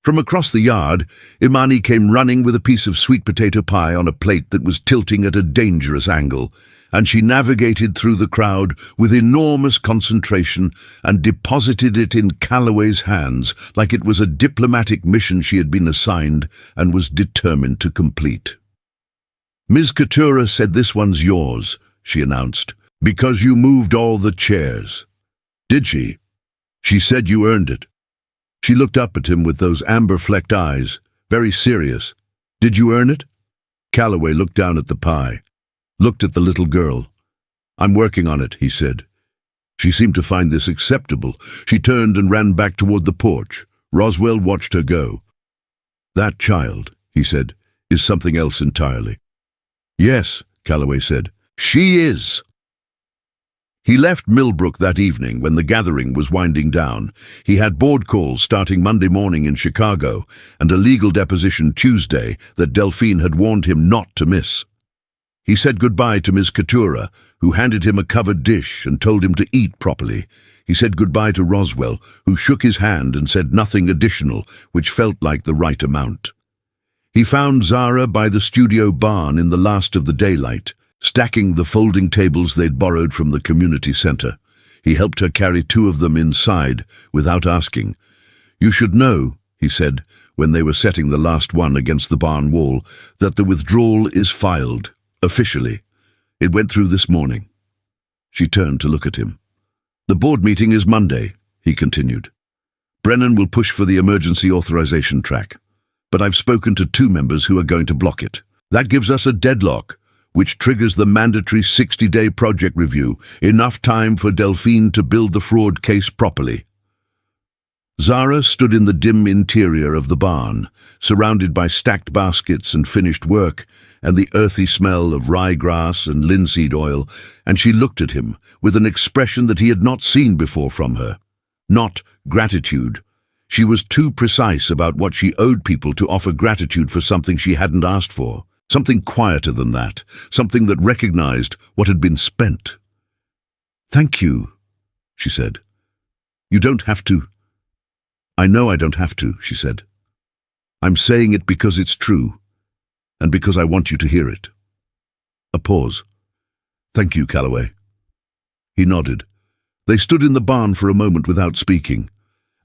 From across the yard, Imani came running with a piece of sweet potato pie on a plate that was tilting at a dangerous angle, and she navigated through the crowd with enormous concentration and deposited it in Calloway's hands like it was a diplomatic mission she had been assigned and was determined to complete. "Ms. Katura said this one's yours," she announced, "because you moved all the chairs." "Did she?" "She said you earned it." She looked up at him with those amber-flecked eyes, very serious. "Did you earn it?" Calloway looked down at the pie, looked at the little girl. "I'm working on it," he said. She seemed to find this acceptable. She turned and ran back toward the porch. Roswell watched her go. "That child," he said, "is something else entirely." "Yes," Calloway said, "she is." He left Millbrook that evening when the gathering was winding down. He had board calls starting Monday morning in Chicago and a legal deposition Tuesday that Delphine had warned him not to miss. He said goodbye to Ms. Katura, who handed him a covered dish and told him to eat properly. He said goodbye to Roswell, who shook his hand and said nothing additional, which felt like the right amount. He found Zara by the studio barn in the last of the daylight, stacking the folding tables they'd borrowed from the community center. He helped her carry 2 of them inside, without asking. "You should know," he said, when they were setting the last one against the barn wall, "that the withdrawal is filed, officially. It went through this morning." She turned to look at him. "The board meeting is Monday," he continued. "Brennan will push for the emergency authorization track, but I've spoken to 2 members who are going to block it. That gives us a deadlock, which triggers the mandatory 60-day project review, enough time for Delphine to build the fraud case properly." Zara stood in the dim interior of the barn, surrounded by stacked baskets and finished work, and the earthy smell of ryegrass and linseed oil, and she looked at him with an expression that he had not seen before from her. Not gratitude. She was too precise about what she owed people to offer gratitude for something she hadn't asked for. Something quieter than that, something that recognized what had been spent. "Thank you," she said. "You don't have to." "I know I don't have to," she said. "I'm saying it because it's true, and because I want you to hear it." A pause. "Thank you, Calloway." He nodded. They stood in the barn for a moment without speaking.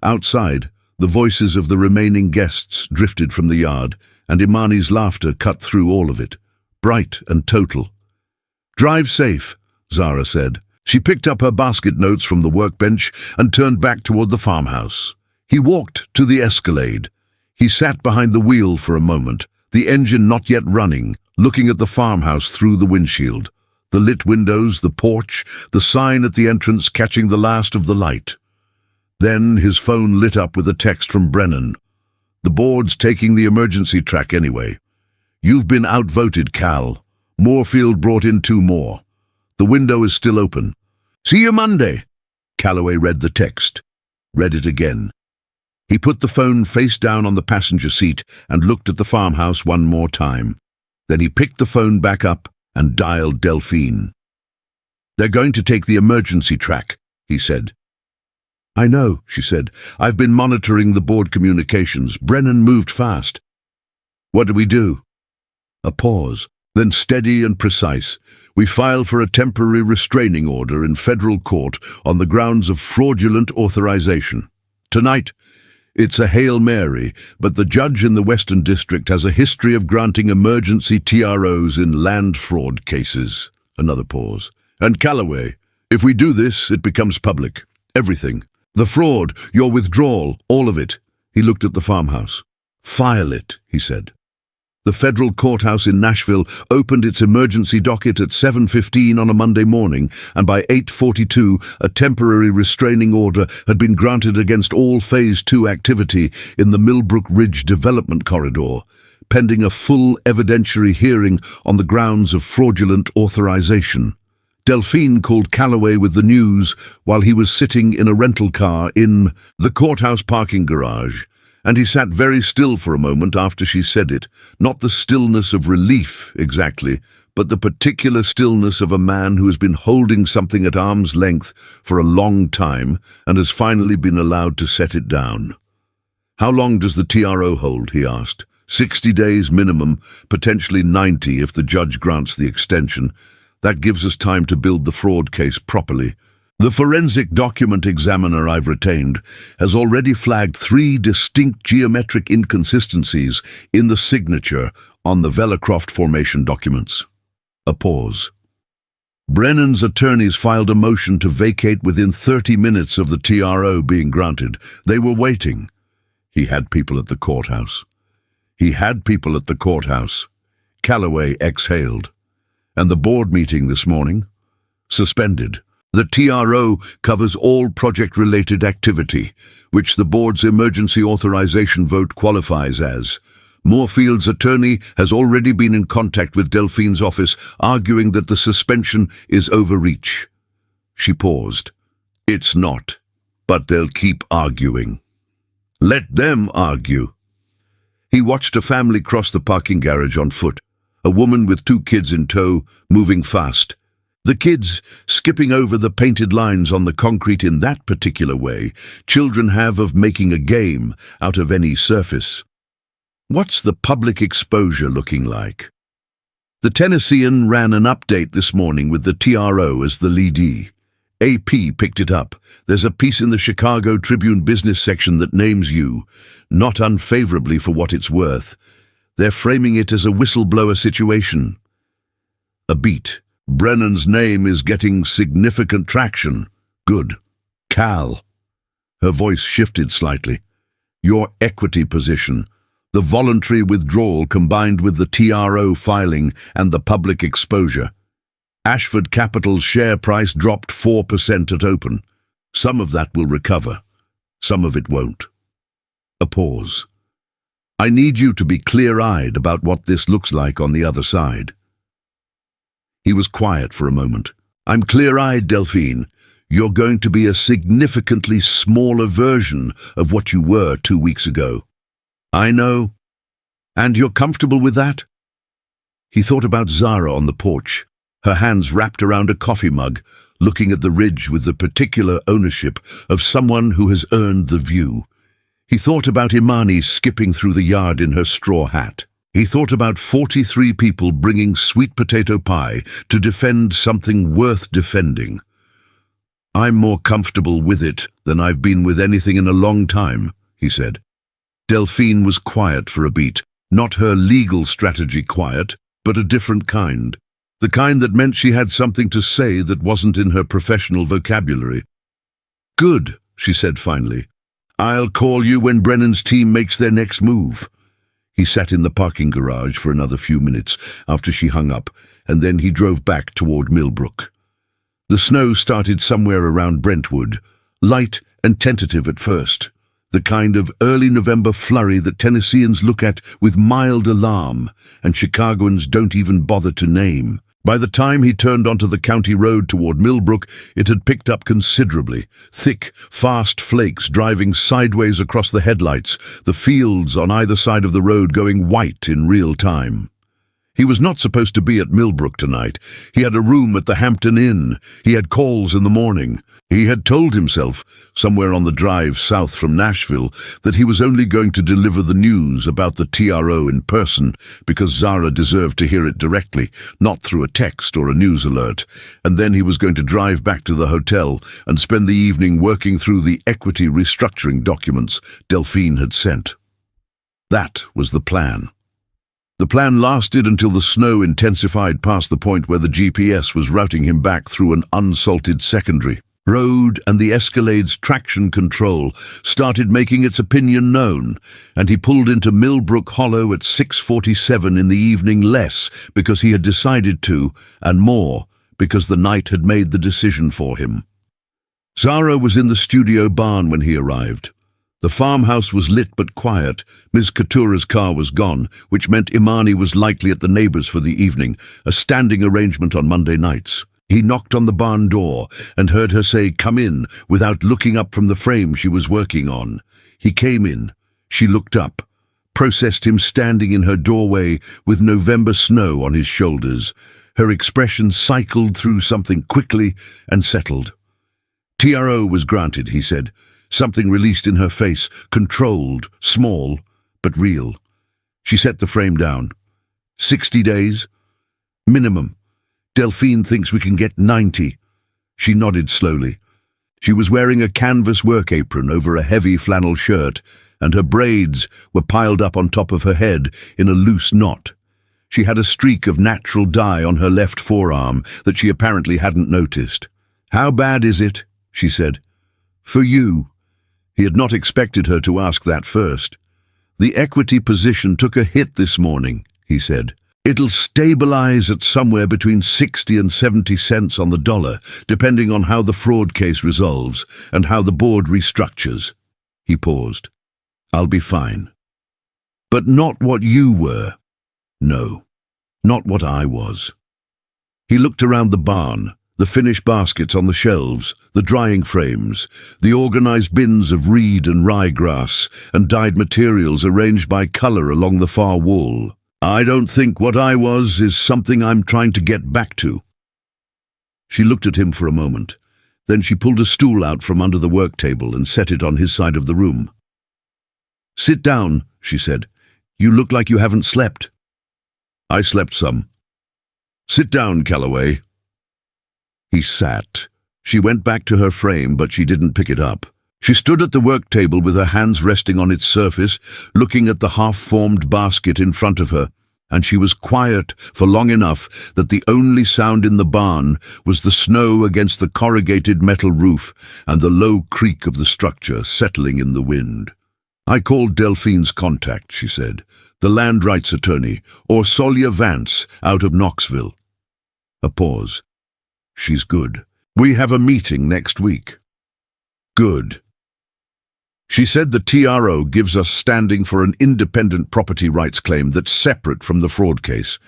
Outside, the voices of the remaining guests drifted from the yard, and Imani's laughter cut through all of it, bright and total. "Drive safe," Zara said. She picked up her basket notes from the workbench and turned back toward the farmhouse. He walked to the Escalade. He sat behind the wheel for a moment, the engine not yet running, looking at the farmhouse through the windshield. The lit windows, the porch, the sign at the entrance catching the last of the light. Then his phone lit up with a text from Brennan. "The board's taking the emergency track anyway. You've been outvoted, Cal. Moorfield brought in 2 more. The window is still open. See you Monday." Calloway read the text, read it again. He put the phone face down on the passenger seat and looked at the farmhouse one more time. Then he picked the phone back up and dialed Delphine. "They're going to take the emergency track," he said. "I know," she said. "I've been monitoring the board communications. Brennan moved fast." "What do we do?" A pause, then steady and precise. "We file for a temporary restraining order in federal court on the grounds of fraudulent authorization. Tonight, it's a Hail Mary, but the judge in the Western District has a history of granting emergency TROs in land fraud cases." Another pause. "And Callaway, if we do this, it becomes public. Everything. The fraud, your withdrawal, all of it." He looked at the farmhouse. "File it," he said. The federal courthouse in Nashville opened its emergency docket at 7:15 on a Monday morning, and by 8:42 a temporary restraining order had been granted against all Phase 2 activity in the Millbrook Ridge Development Corridor, pending a full evidentiary hearing on the grounds of fraudulent authorization. Delphine called Callaway with the news while he was sitting in a rental car in the courthouse parking garage, and he sat very still for a moment after she said it, not the stillness of relief exactly, but the particular stillness of a man who has been holding something at arm's length for a long time and has finally been allowed to set it down. "How long does the TRO hold?" he asked. 60 days minimum, potentially 90 if the judge grants the extension. That gives us time to build the fraud case properly. The forensic document examiner I've retained has already flagged 3 distinct geometric inconsistencies in the signature on the Vellecroft formation documents. A pause. Brennan's attorneys filed a motion to vacate within 30 minutes of the TRO being granted. They were waiting. He had people at the courthouse. Callaway exhaled. And the board meeting this morning? Suspended. The TRO covers all project-related activity, which the board's emergency authorization vote qualifies as. Moorfield's attorney has already been in contact with Delphine's office, arguing that the suspension is overreach. She paused. "It's not, but they'll keep arguing." "Let them argue." He watched a family cross the parking garage on foot, a woman with 2 kids in tow, moving fast. The kids skipping over the painted lines on the concrete in that particular way children have of making a game out of any surface. What's the public exposure looking like? The Tennessean ran an update this morning with the TRO as the leadee. AP picked it up. There's a piece in the Chicago Tribune business section that names you, not unfavorably for what it's worth. They're framing it as a whistleblower situation. A beat. Brennan's name is getting significant traction. Good. Cal. Her voice shifted slightly. Your equity position, the voluntary withdrawal combined with the TRO filing and the public exposure. Ashford Capital's share price dropped 4% at open. Some of that will recover. Some of it won't. A pause. I need you to be clear-eyed about what this looks like on the other side. He was quiet for a moment. I'm clear-eyed, Delphine. You're going to be a significantly smaller version of what you were 2 weeks ago. I know. And you're comfortable with that? He thought about Zara on the porch, her hands wrapped around a coffee mug, looking at the ridge with the particular ownership of someone who has earned the view. He thought about Imani skipping through the yard in her straw hat. He thought about 43 people bringing sweet potato pie to defend something worth defending. I'm more comfortable with it than I've been with anything in a long time, he said. Delphine was quiet for a beat, not her legal strategy quiet, but a different kind. The kind that meant she had something to say that wasn't in her professional vocabulary. Good, she said finally. I'll call you when Brennan's team makes their next move. He sat in the parking garage for another few minutes after she hung up, and then he drove back toward Millbrook. The snow started somewhere around Brentwood, light and tentative at first, the kind of early November flurry that Tennesseans look at with mild alarm and Chicagoans don't even bother to name. By the time he turned onto the county road toward Millbrook, it had picked up considerably. Thick, fast flakes driving sideways across the headlights, the fields on either side of the road going white in real time. He was not supposed to be at Millbrook tonight. He had a room at the Hampton Inn. He had calls in the morning. He had told himself, somewhere on the drive south from Nashville, that he was only going to deliver the news about the TRO in person because Zara deserved to hear it directly, not through a text or a news alert. And then he was going to drive back to the hotel and spend the evening working through the equity restructuring documents Delphine had sent. That was the plan. The plan lasted until the snow intensified past the point where the GPS was routing him back through an unsalted secondary road, and the Escalade's traction control started making its opinion known, and he pulled into Millbrook Hollow at 6:47 in the evening, less because he had decided to, and more because the night had made the decision for him. Zara was in the studio barn when he arrived. The farmhouse was lit but quiet. Ms. Katura's car was gone, which meant Imani was likely at the neighbors for the evening, a standing arrangement on Monday nights. He knocked on the barn door and heard her say, "Come in," without looking up from the frame she was working on. He came in. She looked up, processed him standing in her doorway with November snow on his shoulders. Her expression cycled through something quickly and settled. TRO was granted, he said. Something released in her face, controlled, small, but real. She set the frame down. 60 days? Minimum. Delphine thinks we can get 90. She nodded slowly. She was wearing a canvas work apron over a heavy flannel shirt, and her braids were piled up on top of her head in a loose knot. She had a streak of natural dye on her left forearm that she apparently hadn't noticed. "How bad is it?" she said. "For you." He had not expected her to ask that first. "The equity position took a hit this morning," he said. "It'll stabilize at somewhere between 60 and 70 cents on the dollar, depending on how the fraud case resolves and how the board restructures." He paused. "I'll be fine. But not what you were. No, not what I was." He looked around the barn. The finished baskets on the shelves, the drying frames, the organized bins of reed and ryegrass, and dyed materials arranged by color along the far wall. "I don't think what I was is something I'm trying to get back to." She looked at him for a moment. Then she pulled a stool out from under the work table and set it on his side of the room. "Sit down," she said. "You look like you haven't slept." "I slept some." "Sit down, Calloway." He sat. She went back to her frame, but she didn't pick it up. She stood at the work table with her hands resting on its surface, looking at the half-formed basket in front of her, and she was quiet for long enough that the only sound in the barn was the snow against the corrugated metal roof and the low creak of the structure settling in the wind. "I called Delphine's contact," she said, "the land rights attorney, or Solya Vance, out of Knoxville." A pause. "She's good. We have a meeting next week." "Good." She said the TRO gives us standing for an independent property rights claim that's separate from the fraud case.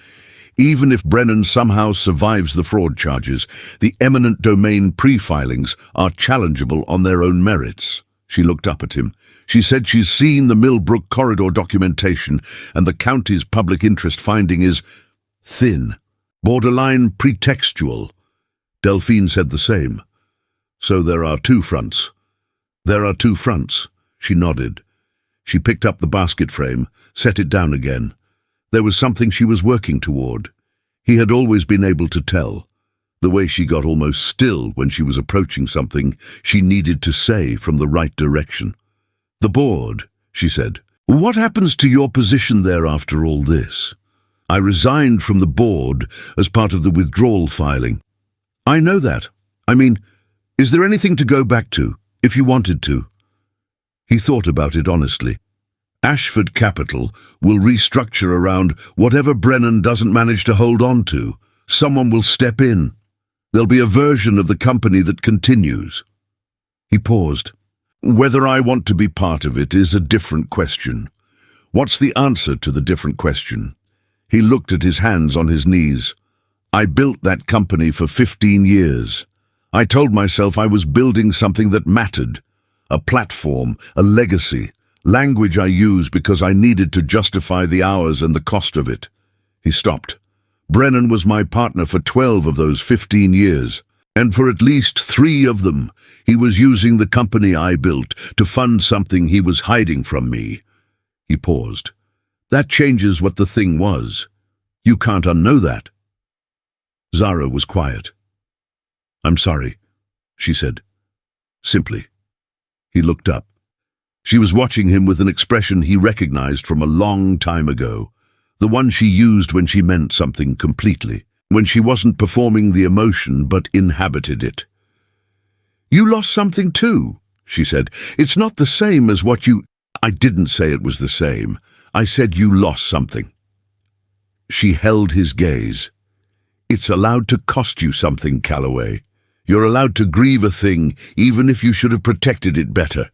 Even if Brennan somehow survives the fraud charges, the eminent domain pre-filings are challengeable on their own merits. She looked up at him. She said she's seen the Millbrook corridor documentation, and the county's public interest finding is thin, borderline pretextual. Delphine said the same. "So there are two fronts." "There are two fronts," she nodded. She picked up the basket frame, set it down again. There was something she was working toward. He had always been able to tell. The way she got almost still when she was approaching something she needed to say from the right direction. "The board," she said. "What happens to your position there after all this?" "I resigned from the board as part of the withdrawal filing." "I know that. I mean, is there anything to go back to, if you wanted to?" He thought about it honestly. Ashford Capital will restructure around whatever Brennan doesn't manage to hold on to. Someone will step in. There'll be a version of the company that continues. He paused. "Whether I want to be part of it is a different question." "What's the answer to the different question?" He looked at his hands on his knees. "I built that company for 15 years. I told myself I was building something that mattered. A platform, a legacy, language I used because I needed to justify the hours and the cost of it." He stopped. Brennan was my partner for 12 of those 15 years, and for at least 3 of them, he was using the company I built to fund something he was hiding from me. He paused. That changes what the thing was. You can't unknow that. Zara was quiet. I'm sorry, she said, simply. He looked up. She was watching him with an expression he recognized from a long time ago, the one she used when she meant something completely, when she wasn't performing the emotion but inhabited it. You lost something too, she said. It's not the same as what you... I didn't say it was the same. I said you lost something. She held his gaze. It's allowed to cost you something, Calloway. You're allowed to grieve a thing, even if you should have protected it better.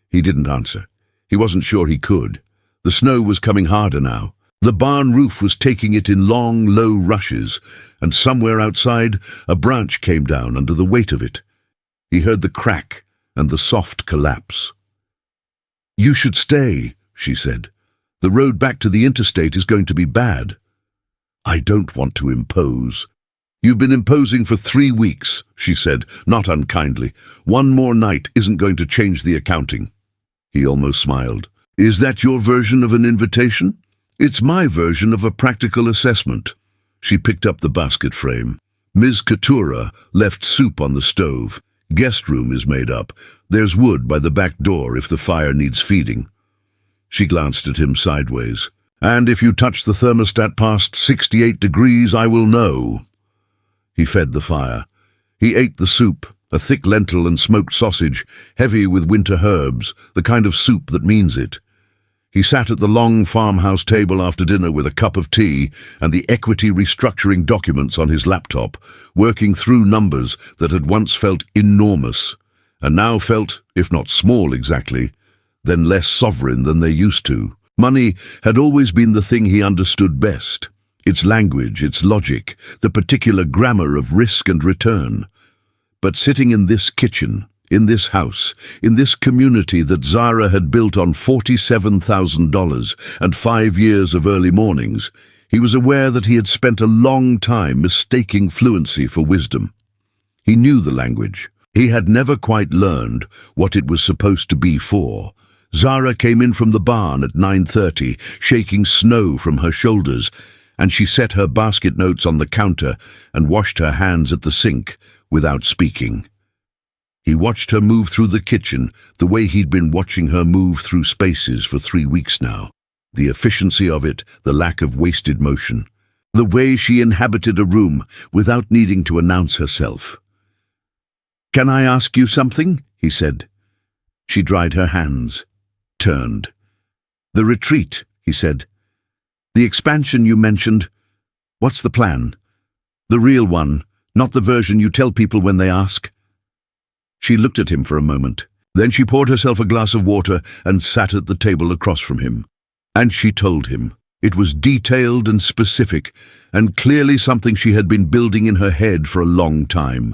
He didn't answer. He wasn't sure he could. The snow was coming harder now. The barn roof was taking it in long, low rushes, and somewhere outside, a branch came down under the weight of it. He heard the crack and the soft collapse. You should stay, she said. The road back to the interstate is going to be bad. I don't want to impose. You've been imposing for 3 weeks, she said, not unkindly. 1 more night isn't going to change the accounting. He almost smiled. Is that your version of an invitation? It's my version of a practical assessment. She picked up the basket frame. Ms. Katura left soup on the stove. Guest room is made up. There's wood by the back door if the fire needs feeding. She glanced at him sideways. And if you touch the thermostat past 68 degrees, I will know. He fed the fire. He ate the soup, a thick lentil and smoked sausage, heavy with winter herbs, the kind of soup that means it. He sat at the long farmhouse table after dinner with a cup of tea and the equity restructuring documents on his laptop, working through numbers that had once felt enormous, and now felt, if not small exactly, then less sovereign than they used to. Money had always been the thing he understood best. Its language, its logic, the particular grammar of risk and return. But sitting in this kitchen, in this house, in this community that Zara had built on $47,000 and 5 years of early mornings, he was aware that he had spent a long time mistaking fluency for wisdom. He knew the language. He had never quite learned what it was supposed to be for. Zara came in from the barn at 9:30, shaking snow from her shoulders, and she set her basket notes on the counter and washed her hands at the sink without speaking. He watched her move through the kitchen the way he'd been watching her move through spaces for 3 weeks now. The efficiency of it, the lack of wasted motion. The way she inhabited a room without needing to announce herself. "Can I ask you something?" he said. She dried her hands, turned. "The retreat," he said. "The expansion you mentioned. What's the plan? The real one, not the version you tell people when they ask." She looked at him for a moment. Then she poured herself a glass of water and sat at the table across from him. And she told him. It was detailed and specific, and clearly something she had been building in her head for a long time.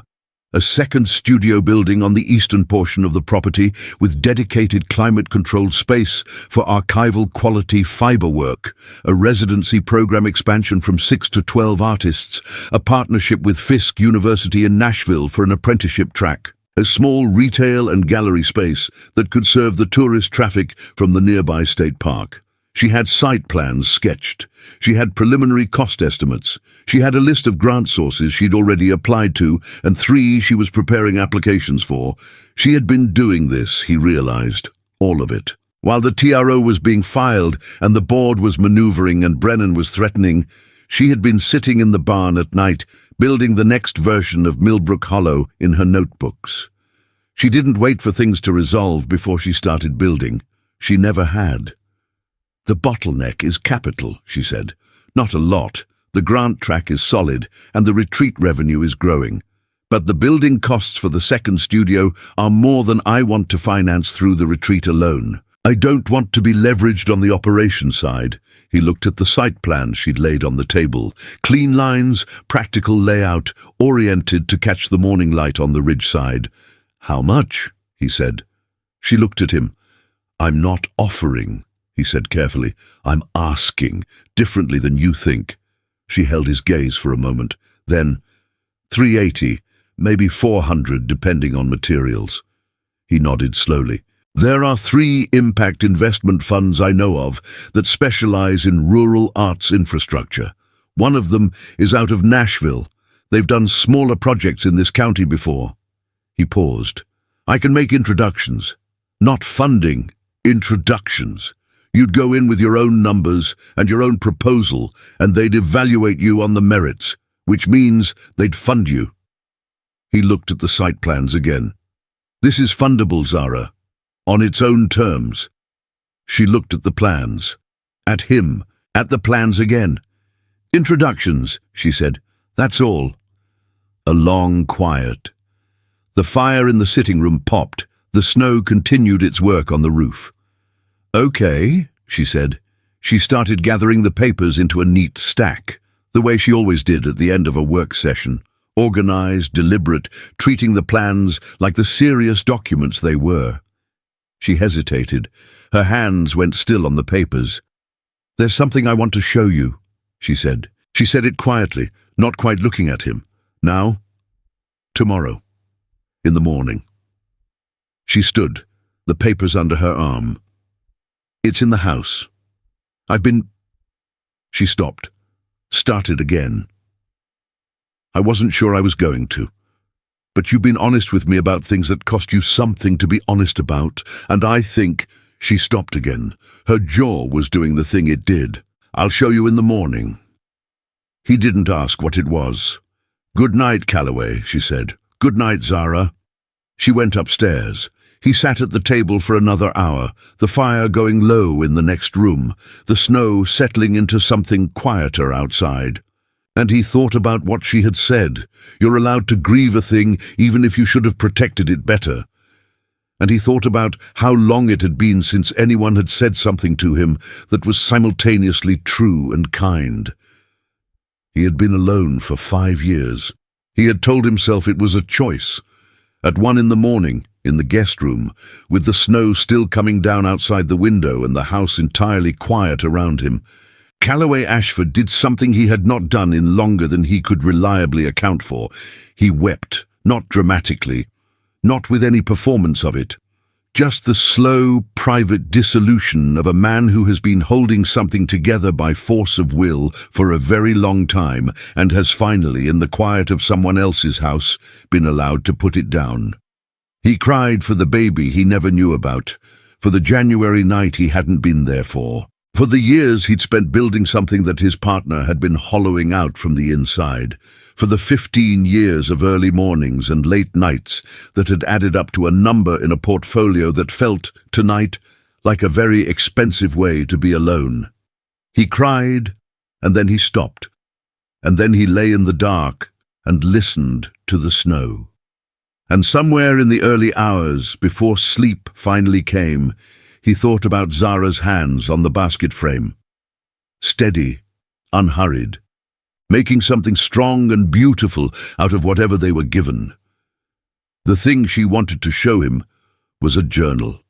A second studio building on the eastern portion of the property with dedicated climate-controlled space for archival quality fiber work, a residency program expansion from 6 to 12 artists, a partnership with Fisk University in Nashville for an apprenticeship track, a small retail and gallery space that could serve the tourist traffic from the nearby state park. She had site plans sketched. She had preliminary cost estimates. She had a list of grant sources she'd already applied to, and 3 she was preparing applications for. She had been doing this, he realized, all of it. While the TRO was being filed and the board was maneuvering and Brennan was threatening, she had been sitting in the barn at night, building the next version of Millbrook Hollow in her notebooks. She didn't wait for things to resolve before she started building. She never had. "The bottleneck is capital," she said. "Not a lot. The grant track is solid, and the retreat revenue is growing. But the building costs for the second studio are more than I want to finance through the retreat alone. I don't want to be leveraged on the operation side." He looked at the site plans she'd laid on the table. Clean lines, practical layout, oriented to catch the morning light on the ridge side. "How much?" he said. She looked at him. "I'm not offering." he said carefully. "I'm asking, differently than you think." She held his gaze for a moment. Then, 380, maybe 400, depending on materials. He nodded slowly. "There are 3 impact investment funds I know of that specialize in rural arts infrastructure. One of them is out of Nashville. They've done smaller projects in this county before." He paused. "I can make introductions. Not funding, introductions. You'd go in with your own numbers and your own proposal, and they'd evaluate you on the merits, which means they'd fund you." He looked at the site plans again. "This is fundable, Zara, on its own terms." She looked at the plans. At him, at the plans again. "Introductions," she said. "That's all." A long quiet. The fire in the sitting room popped. The snow continued its work on the roof. "Okay," she said. She started gathering the papers into a neat stack, the way she always did at the end of a work session. Organized, deliberate, treating the plans like the serious documents they were. She hesitated. Her hands went still on the papers. "There's something I want to show you," she said. She said it quietly, not quite looking at him. "Now? Tomorrow. In the morning." She stood, the papers under her arm. "It's in the house. I've been—" She stopped, started again. "I wasn't sure I was going to. But you've been honest with me about things that cost you something to be honest about, and I think—" She stopped again. Her jaw was doing the thing it did. "I'll show you in the morning." He didn't ask what it was. "Good night, Calloway," she said. "Good night, Zara." She went upstairs. He sat at the table for another hour, the fire going low in the next room, the snow settling into something quieter outside. And he thought about what she had said. You're allowed to grieve a thing even if you should have protected it better. And he thought about how long it had been since anyone had said something to him that was simultaneously true and kind. He had been alone for 5 years. He had told himself it was a choice. At 1 in the morning, in the guest room, with the snow still coming down outside the window and the house entirely quiet around him, Calloway Ashford did something he had not done in longer than he could reliably account for. He wept, not dramatically, not with any performance of it. Just the slow, private dissolution of a man who has been holding something together by force of will for a very long time and has finally, in the quiet of someone else's house, been allowed to put it down. He cried for the baby he never knew about, for the January night he hadn't been there for the years he'd spent building something that his partner had been hollowing out from the inside, for the 15 years of early mornings and late nights that had added up to a number in a portfolio that felt, tonight, like a very expensive way to be alone. He cried, and then he stopped, and then he lay in the dark and listened to the snow. And somewhere in the early hours, before sleep finally came, he thought about Zara's hands on the basket frame. Steady, unhurried, making something strong and beautiful out of whatever they were given. The thing she wanted to show him was a journal.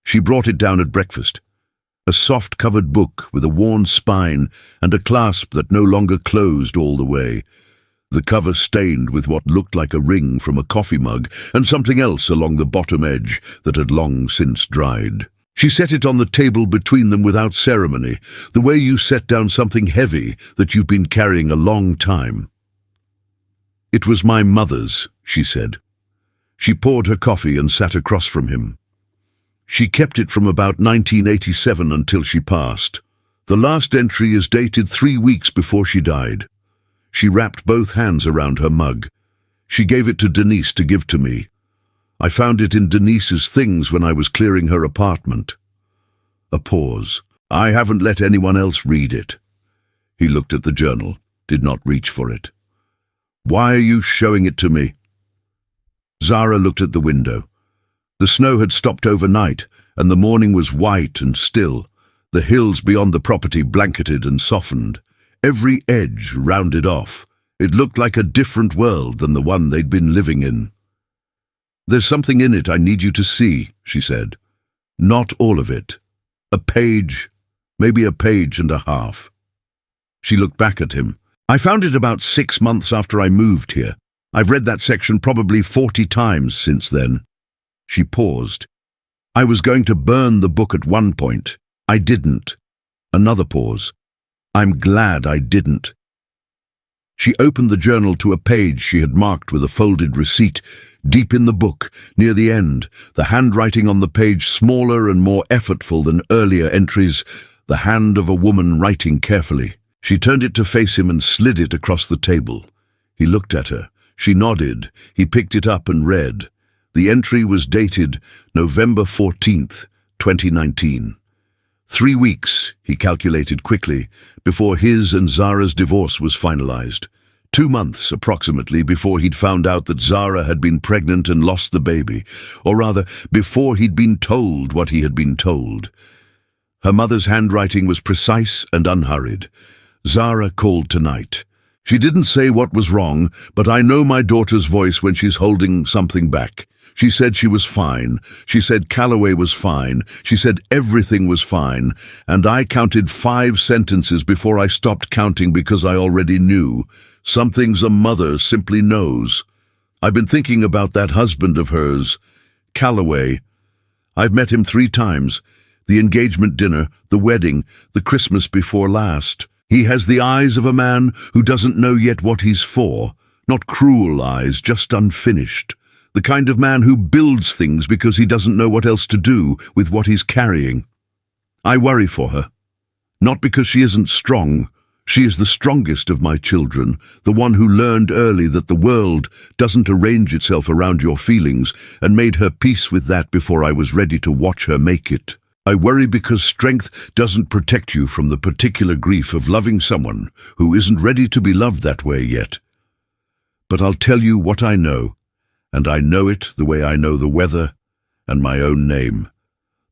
She brought it down at breakfast, a soft-covered book with a worn spine and a clasp that no longer closed all the way, the cover stained with what looked like a ring from a coffee mug and something else along the bottom edge that had long since dried. She set it on the table between them without ceremony, the way you set down something heavy that you've been carrying a long time. "It was my mother's," she said. She poured her coffee and sat across from him. She kept it from about 1987 until she passed. The last entry is dated 3 weeks before she died. She wrapped both hands around her mug. She gave it to Denise to give to me. I found it in Denise's things when I was clearing her apartment. A pause. "I haven't let anyone else read it." He looked at the journal, did not reach for it. "Why are you showing it to me?" Zara looked at the window. The snow had stopped overnight, and the morning was white and still, the hills beyond the property blanketed and softened. Every edge rounded off. It looked like a different world than the one they'd been living in. "There's something in it I need you to see," she said. "Not all of it. A page, maybe a page and a half. She looked back at him. I found it about 6 months after I moved here. I've read that section probably 40 times since then. She paused. I was going to burn the book at one point. I didn't. Another pause. I'm glad I didn't. She opened the journal to a page she had marked with a folded receipt. Deep in the book, near the end, the handwriting on the page smaller and more effortful than earlier entries, the hand of a woman writing carefully. She turned it to face him and slid it across the table. He looked at her. She nodded. He picked it up and read. The entry was dated November 14th, 2019. 3 weeks, he calculated quickly, before his and Zara's divorce was finalized. 2 months, approximately, before he'd found out that Zara had been pregnant and lost the baby, or rather, before he'd been told what he had been told. Her mother's handwriting was precise and unhurried. Zara called tonight. She didn't say what was wrong, but I know my daughter's voice when she's holding something back. She said she was fine. She said Calloway was fine. She said everything was fine. And I counted 5 sentences before I stopped counting because I already knew. Some things a mother simply knows. I've been thinking about that husband of hers, Calloway. I've met him 3 times. The engagement dinner, the wedding, the Christmas before last. He has the eyes of a man who doesn't know yet what he's for. Not cruel eyes, just unfinished. The kind of man who builds things because he doesn't know what else to do with what he's carrying. I worry for her. Not because she isn't strong. She is the strongest of my children, the one who learned early that the world doesn't arrange itself around your feelings, and made her peace with that before I was ready to watch her make it. I worry because strength doesn't protect you from the particular grief of loving someone who isn't ready to be loved that way yet. But I'll tell you what I know, and I know it the way I know the weather and my own name.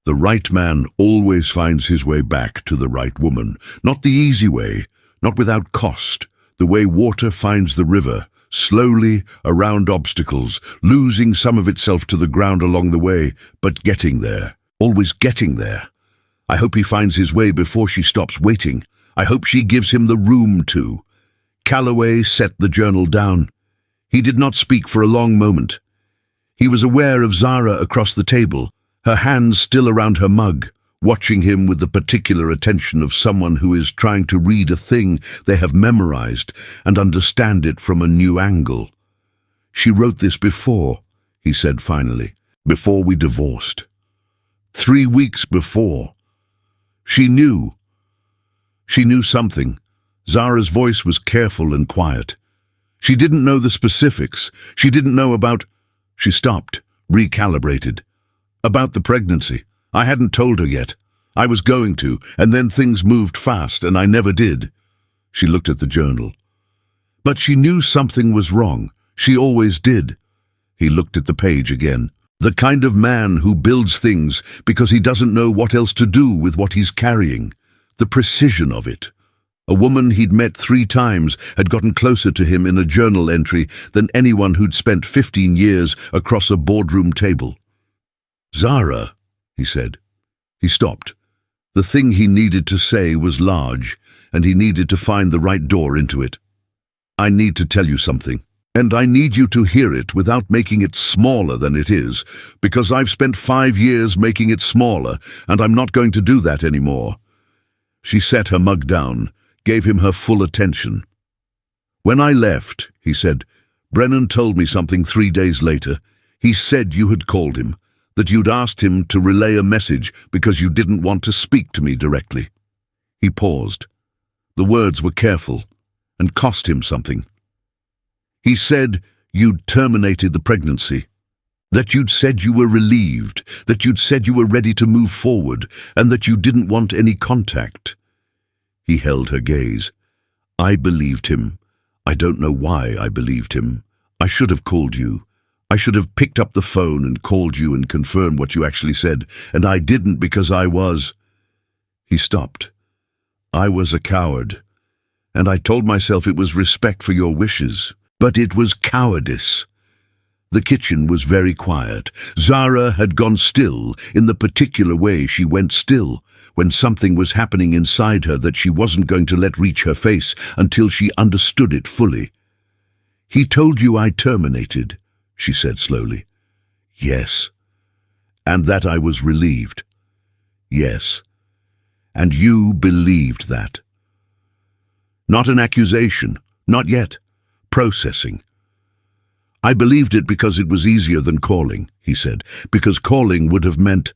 The right man always finds his way back to the right woman, not the easy way, not without cost, the way water finds the river, slowly around obstacles, losing some of itself to the ground along the way, but getting there. Always getting there. I hope he finds his way before she stops waiting. I hope she gives him the room to. Calloway set the journal down. He did not speak for a long moment. He was aware of Zara across the table, her hands still around her mug, watching him with the particular attention of someone who is trying to read a thing they have memorized and understand it from a new angle. She wrote this before, he said finally, before we divorced. 3 weeks before. She knew. She knew something. Zara's voice was careful and quiet. She didn't know the specifics. She didn't know about... She stopped, recalibrated. About the pregnancy. I hadn't told her yet. I was going to, and then things moved fast, and I never did. She looked at the journal. But she knew something was wrong. She always did. He looked at the page again. The kind of man who builds things because he doesn't know what else to do with what he's carrying. The precision of it. A woman he'd met 3 times had gotten closer to him in a journal entry than anyone who'd spent 15 years across a boardroom table. Zara, he said. He stopped. The thing he needed to say was large, and he needed to find the right door into it. I need to tell you something. And I need you to hear it without making it smaller than it is, because I've spent 5 years making it smaller, and I'm not going to do that anymore. She set her mug down, gave him her full attention. When I left, he said, Brennan told me something 3 days later. He said you had called him, that you'd asked him to relay a message because you didn't want to speak to me directly. He paused. The words were careful, and cost him something. He said you'd terminated the pregnancy, that you'd said you were relieved, that you'd said you were ready to move forward, and that you didn't want any contact. He held her gaze. I believed him. I don't know why I believed him. I should have called you. I should have picked up the phone and called you and confirmed what you actually said, and I didn't because I was... He stopped. I was a coward, and I told myself it was respect for your wishes. But it was cowardice. The kitchen was very quiet. Zara had gone still in the particular way she went still, when something was happening inside her that she wasn't going to let reach her face until she understood it fully. "He told you I terminated," she said slowly. "Yes." "And that I was relieved." "Yes." "And you believed that." "Not an accusation, not yet. Processing." "I believed it because it was easier than calling," he said, "because calling would have meant—"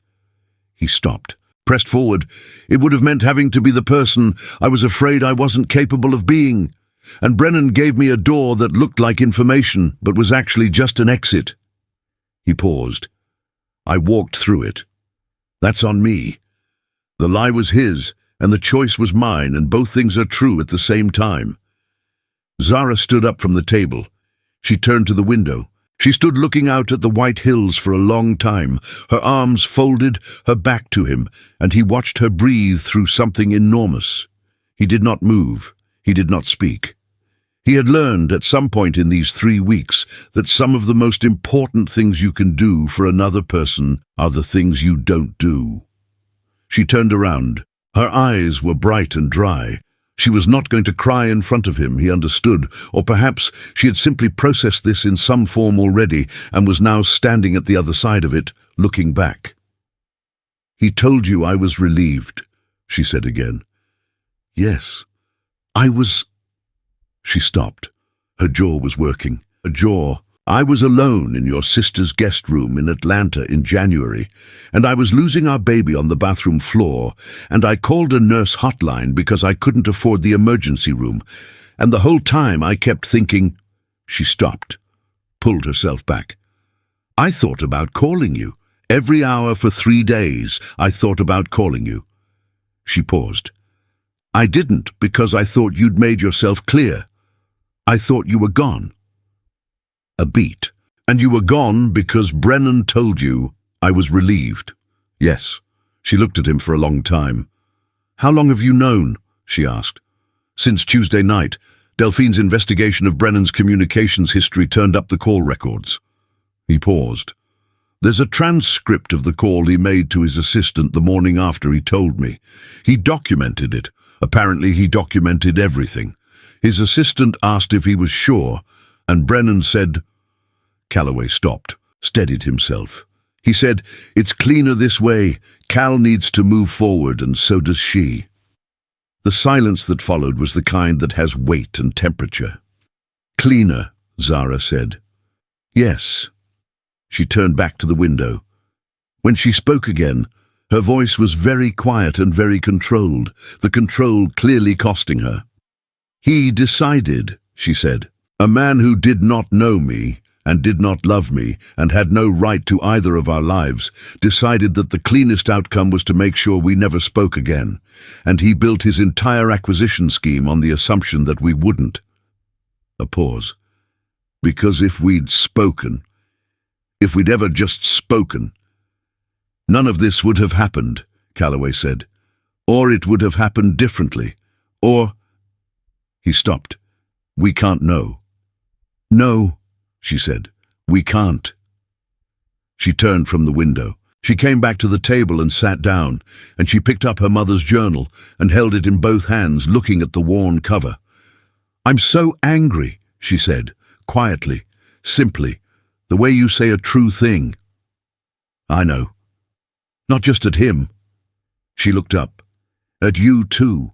He stopped, pressed forward. "It would have meant having to be the person I was afraid I wasn't capable of being. And Brennan gave me a door that looked like information, but was actually just an exit." He paused. "I walked through it. That's on me. The lie was his, and the choice was mine, and both things are true at the same time." Zara stood up from the table. She turned to the window. She stood looking out at the white hills for a long time, her arms folded, her back to him, and he watched her breathe through something enormous. He did not move. He did not speak. He had learned at some point in these 3 weeks that some of the most important things you can do for another person are the things you don't do. She turned around. Her eyes were bright and dry. She was not going to cry in front of him, he understood, or perhaps she had simply processed this in some form already and was now standing at the other side of it, looking back. "He told you I was relieved," she said again. "Yes, I was—" She stopped. Her jaw was working. A jaw. "I was alone in your sister's guest room in Atlanta in January, and I was losing our baby on the bathroom floor, and I called a nurse hotline because I couldn't afford the emergency room, and the whole time I kept thinking—" She stopped, pulled herself back. "I thought about calling you. Every hour for 3 days, I thought about calling you." She paused. "I didn't because I thought you'd made yourself clear. I thought you were gone." A beat. "And you were gone because Brennan told you I was relieved." "Yes." She looked at him for a long time. "How long have you known?" she asked. "Since Tuesday night. Delphine's investigation of Brennan's communications history turned up the call records." He paused. "There's a transcript of the call he made to his assistant the morning after he told me. He documented it. Apparently he documented everything. His assistant asked if he was sure, and Brennan said—" Calloway stopped, steadied himself. He said, "It's cleaner this way. Cal needs to move forward, and so does she." The silence that followed was the kind that has weight and temperature. "Cleaner," Zara said. "Yes." She turned back to the window. When she spoke again, her voice was very quiet and very controlled, the control clearly costing her. "He decided," she said. "A man who did not know me and did not love me and had no right to either of our lives, decided that the cleanest outcome was to make sure we never spoke again, and he built his entire acquisition scheme on the assumption that we wouldn't." A pause. "Because if we'd spoken, if we'd ever just spoken—" "None of this would have happened," Calloway said. "Or it would have happened differently. Or—" He stopped. "We can't know." "No," she said. "We can't." She turned from the window. She came back to the table and sat down, and she picked up her mother's journal and held it in both hands, looking at the worn cover. "I'm so angry," she said, quietly, simply, "the way you say a true thing." "I know. Not just at him." She looked up. "At you too.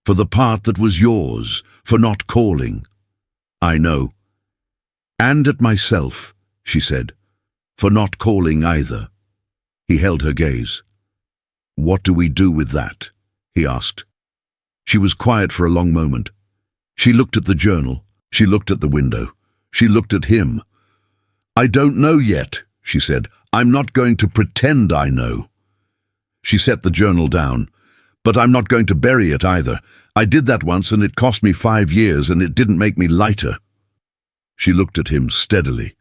For the part that was yours, for not calling." "I know." "And at myself," she said, "for not calling either." He held her gaze. "What do we do with that?" he asked. She was quiet for a long moment. She looked at the journal. She looked at the window. She looked at him. "I don't know yet," she said. "I'm not going to pretend I know." She set the journal down. "But I'm not going to bury it either. I did that once and it cost me 5 years and it didn't make me lighter." She looked at him steadily.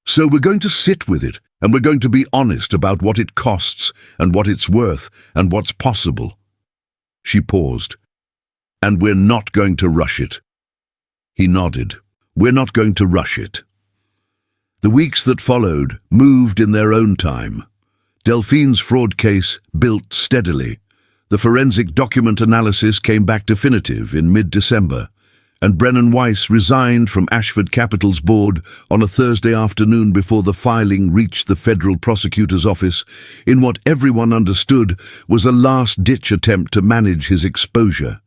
"So we're going to sit with it, and we're going to be honest about what it costs and what it's worth and what's possible." She paused. "And we're not going to rush it." He nodded. "We're not going to rush it." The weeks that followed moved in their own time. Delphine's fraud case built steadily. The forensic document analysis came back definitive in mid-December, and Brennan Weiss resigned from Ashford Capital's board on a Thursday afternoon before the filing reached the federal prosecutor's office in what everyone understood was a last-ditch attempt to manage his exposure.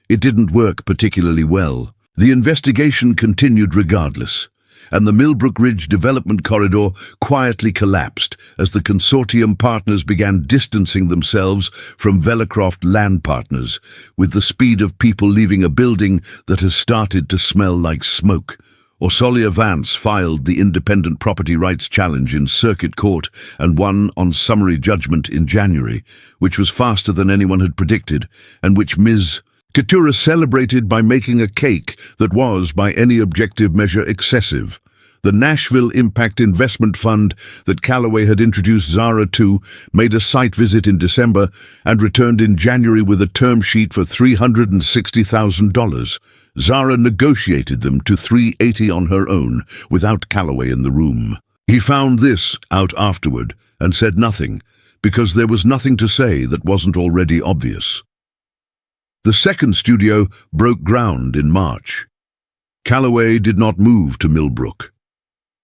It didn't work particularly well. The investigation continued regardless, and the Millbrook Ridge development corridor quietly collapsed as the consortium partners began distancing themselves from Vellecroft land partners with the speed of people leaving a building that has started to smell like smoke. Orsolia Vance filed the independent property rights challenge in circuit court and won on summary judgment in January, which was faster than anyone had predicted, and which Ms. Couture celebrated by making a cake that was, by any objective measure, excessive. The Nashville Impact Investment Fund that Callaway had introduced Zara to made a site visit in December and returned in January with a term sheet for $360,000. Zara negotiated them to $380,000 on her own, without Callaway in the room. He found this out afterward and said nothing, because there was nothing to say that wasn't already obvious. The second studio broke ground in March. Callaway did not move to Millbrook.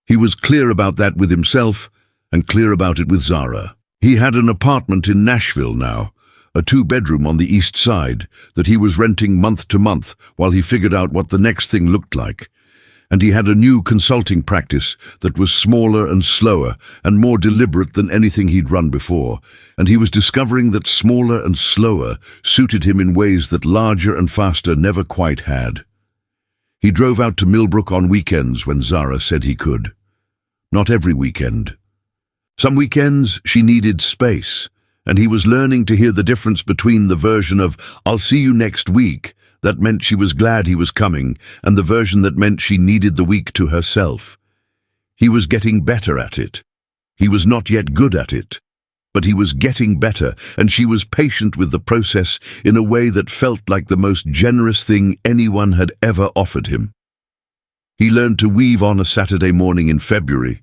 He was clear about that with himself and clear about it with Zara. He had an apartment in Nashville now, a two-bedroom on the east side that he was renting month to month while he figured out what the next thing looked like. And he had a new consulting practice that was smaller and slower and more deliberate than anything he'd run before, and he was discovering that smaller and slower suited him in ways that larger and faster never quite had. He drove out to Millbrook on weekends when Zara said he could. Not every weekend. Some weekends she needed space, and he was learning to hear the difference between the version of "I'll see you next week" that meant she was glad he was coming, and the version that meant she needed the week to herself. He was getting better at it. He was not yet good at it, but he was getting better, and she was patient with the process in a way that felt like the most generous thing anyone had ever offered him. He learned to weave on a Saturday morning in February.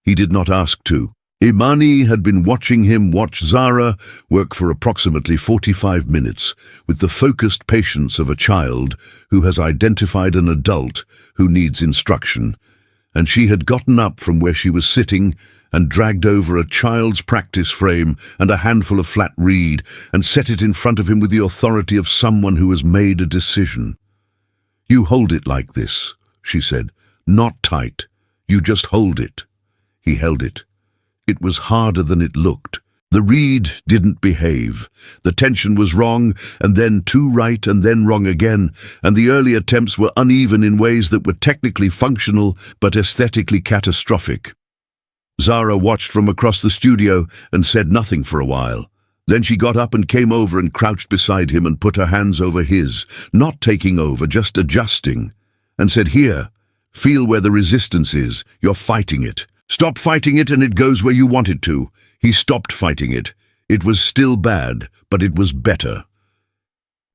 He did not ask to. Imani had been watching him watch Zara work for approximately 45 minutes with the focused patience of a child who has identified an adult who needs instruction, and she had gotten up from where she was sitting and dragged over a child's practice frame and a handful of flat reed and set it in front of him with the authority of someone who has made a decision. "You hold it like this," she said. "Not tight. You just hold it." He held it. It was harder than it looked. The reed didn't behave. The tension was wrong, and then too right, and then wrong again, and the early attempts were uneven in ways that were technically functional but aesthetically catastrophic. Zara watched from across the studio and said nothing for a while. Then she got up and came over and crouched beside him and put her hands over his, not taking over, just adjusting, and said, "Here, feel where the resistance is. You're fighting it. Stop fighting it and it goes where you want it to." He stopped fighting it. It was still bad, but it was better.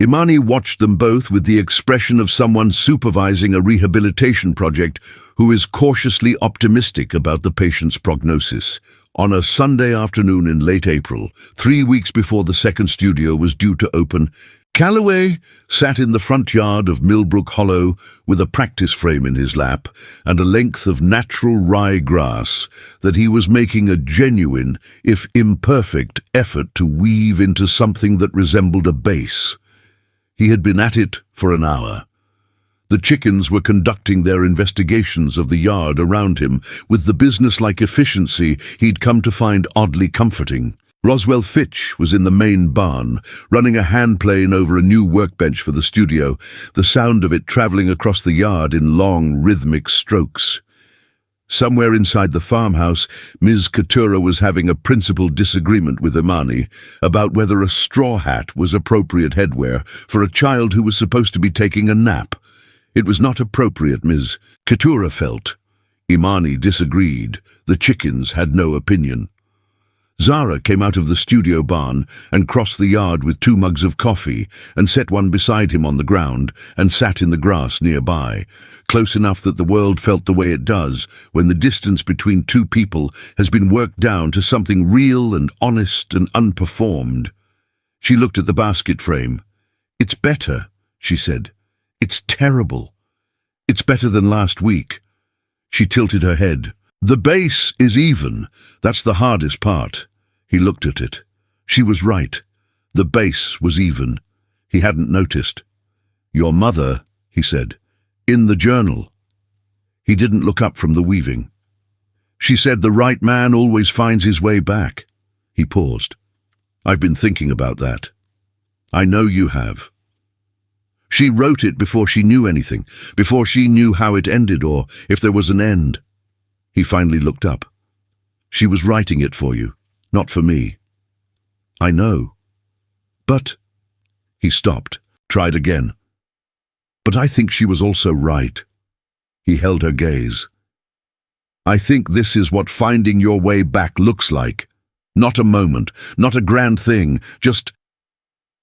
Imani watched them both with the expression of someone supervising a rehabilitation project who is cautiously optimistic about the patient's prognosis. On a Sunday afternoon in late April, 3 weeks before the second studio was due to open, Callaway sat in the front yard of Millbrook Hollow with a practice frame in his lap and a length of natural rye grass that he was making a genuine, if imperfect, effort to weave into something that resembled a base. He had been at it for an hour. The chickens were conducting their investigations of the yard around him with the business-like efficiency he'd come to find oddly comforting. Roswell Fitch was in the main barn, running a hand plane over a new workbench for the studio, the sound of it traveling across the yard in long, rhythmic strokes. Somewhere inside the farmhouse, Ms. Couture was having a principal disagreement with Imani about whether a straw hat was appropriate headwear for a child who was supposed to be taking a nap. It was not appropriate, Ms. Couture felt. Imani disagreed. The chickens had no opinion. Zara came out of the studio barn and crossed the yard with 2 mugs of coffee and set one beside him on the ground and sat in the grass nearby, close enough that the world felt the way it does when the distance between 2 people has been worked down to something real and honest and unperformed. She looked at the basket frame. "It's better," she said. "It's terrible. It's better than last week." She tilted her head. "The base is even. That's the hardest part." He looked at it. She was right. The base was even. He hadn't noticed. "Your mother," he said, "in the journal." He didn't look up from the weaving. "She said the right man always finds his way back." He paused. "I've been thinking about that." "I know you have." "She wrote it before she knew anything, before she knew how it ended or if there was an end." He finally looked up. "She was writing it for you, not for me." "I know. But—" He stopped, tried again. "But I think she was also right." He held her gaze. "I think this is what finding your way back looks like. Not a moment, not a grand thing, just—"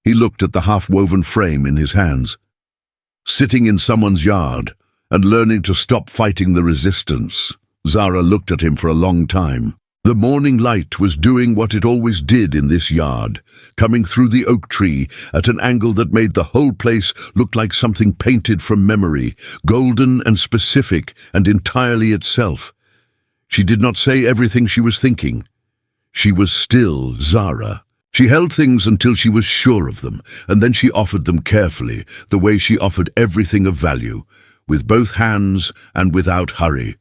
He looked at the half-woven frame in his hands. "Sitting in someone's yard and learning to stop fighting the resistance." Zara looked at him for a long time. The morning light was doing what it always did in this yard, coming through the oak tree at an angle that made the whole place look like something painted from memory, golden and specific and entirely itself. She did not say everything she was thinking. She was still Zara. She held things until she was sure of them, and then she offered them carefully, the way she offered everything of value, with both hands and without hurry.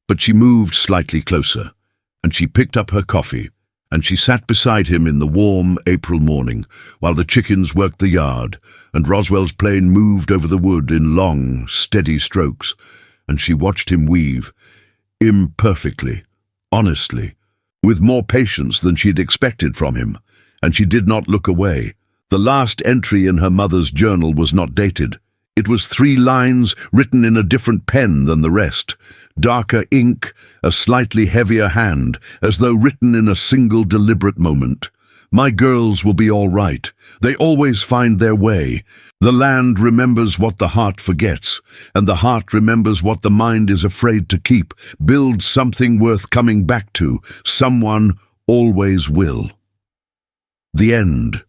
But she moved slightly closer, and she picked up her coffee, and she sat beside him in the warm April morning, while the chickens worked the yard, and Roswell's plane moved over the wood in long, steady strokes, and she watched him weave, imperfectly, honestly, with more patience than she'd expected from him, and she did not look away. The last entry in her mother's journal was not dated. It was 3 lines written in a different pen than the rest, darker ink, a slightly heavier hand, as though written in a single deliberate moment. "My girls will be all right. They always find their way. The land remembers what the heart forgets, and the heart remembers what the mind is afraid to keep. Build something worth coming back to. Someone always will." The end.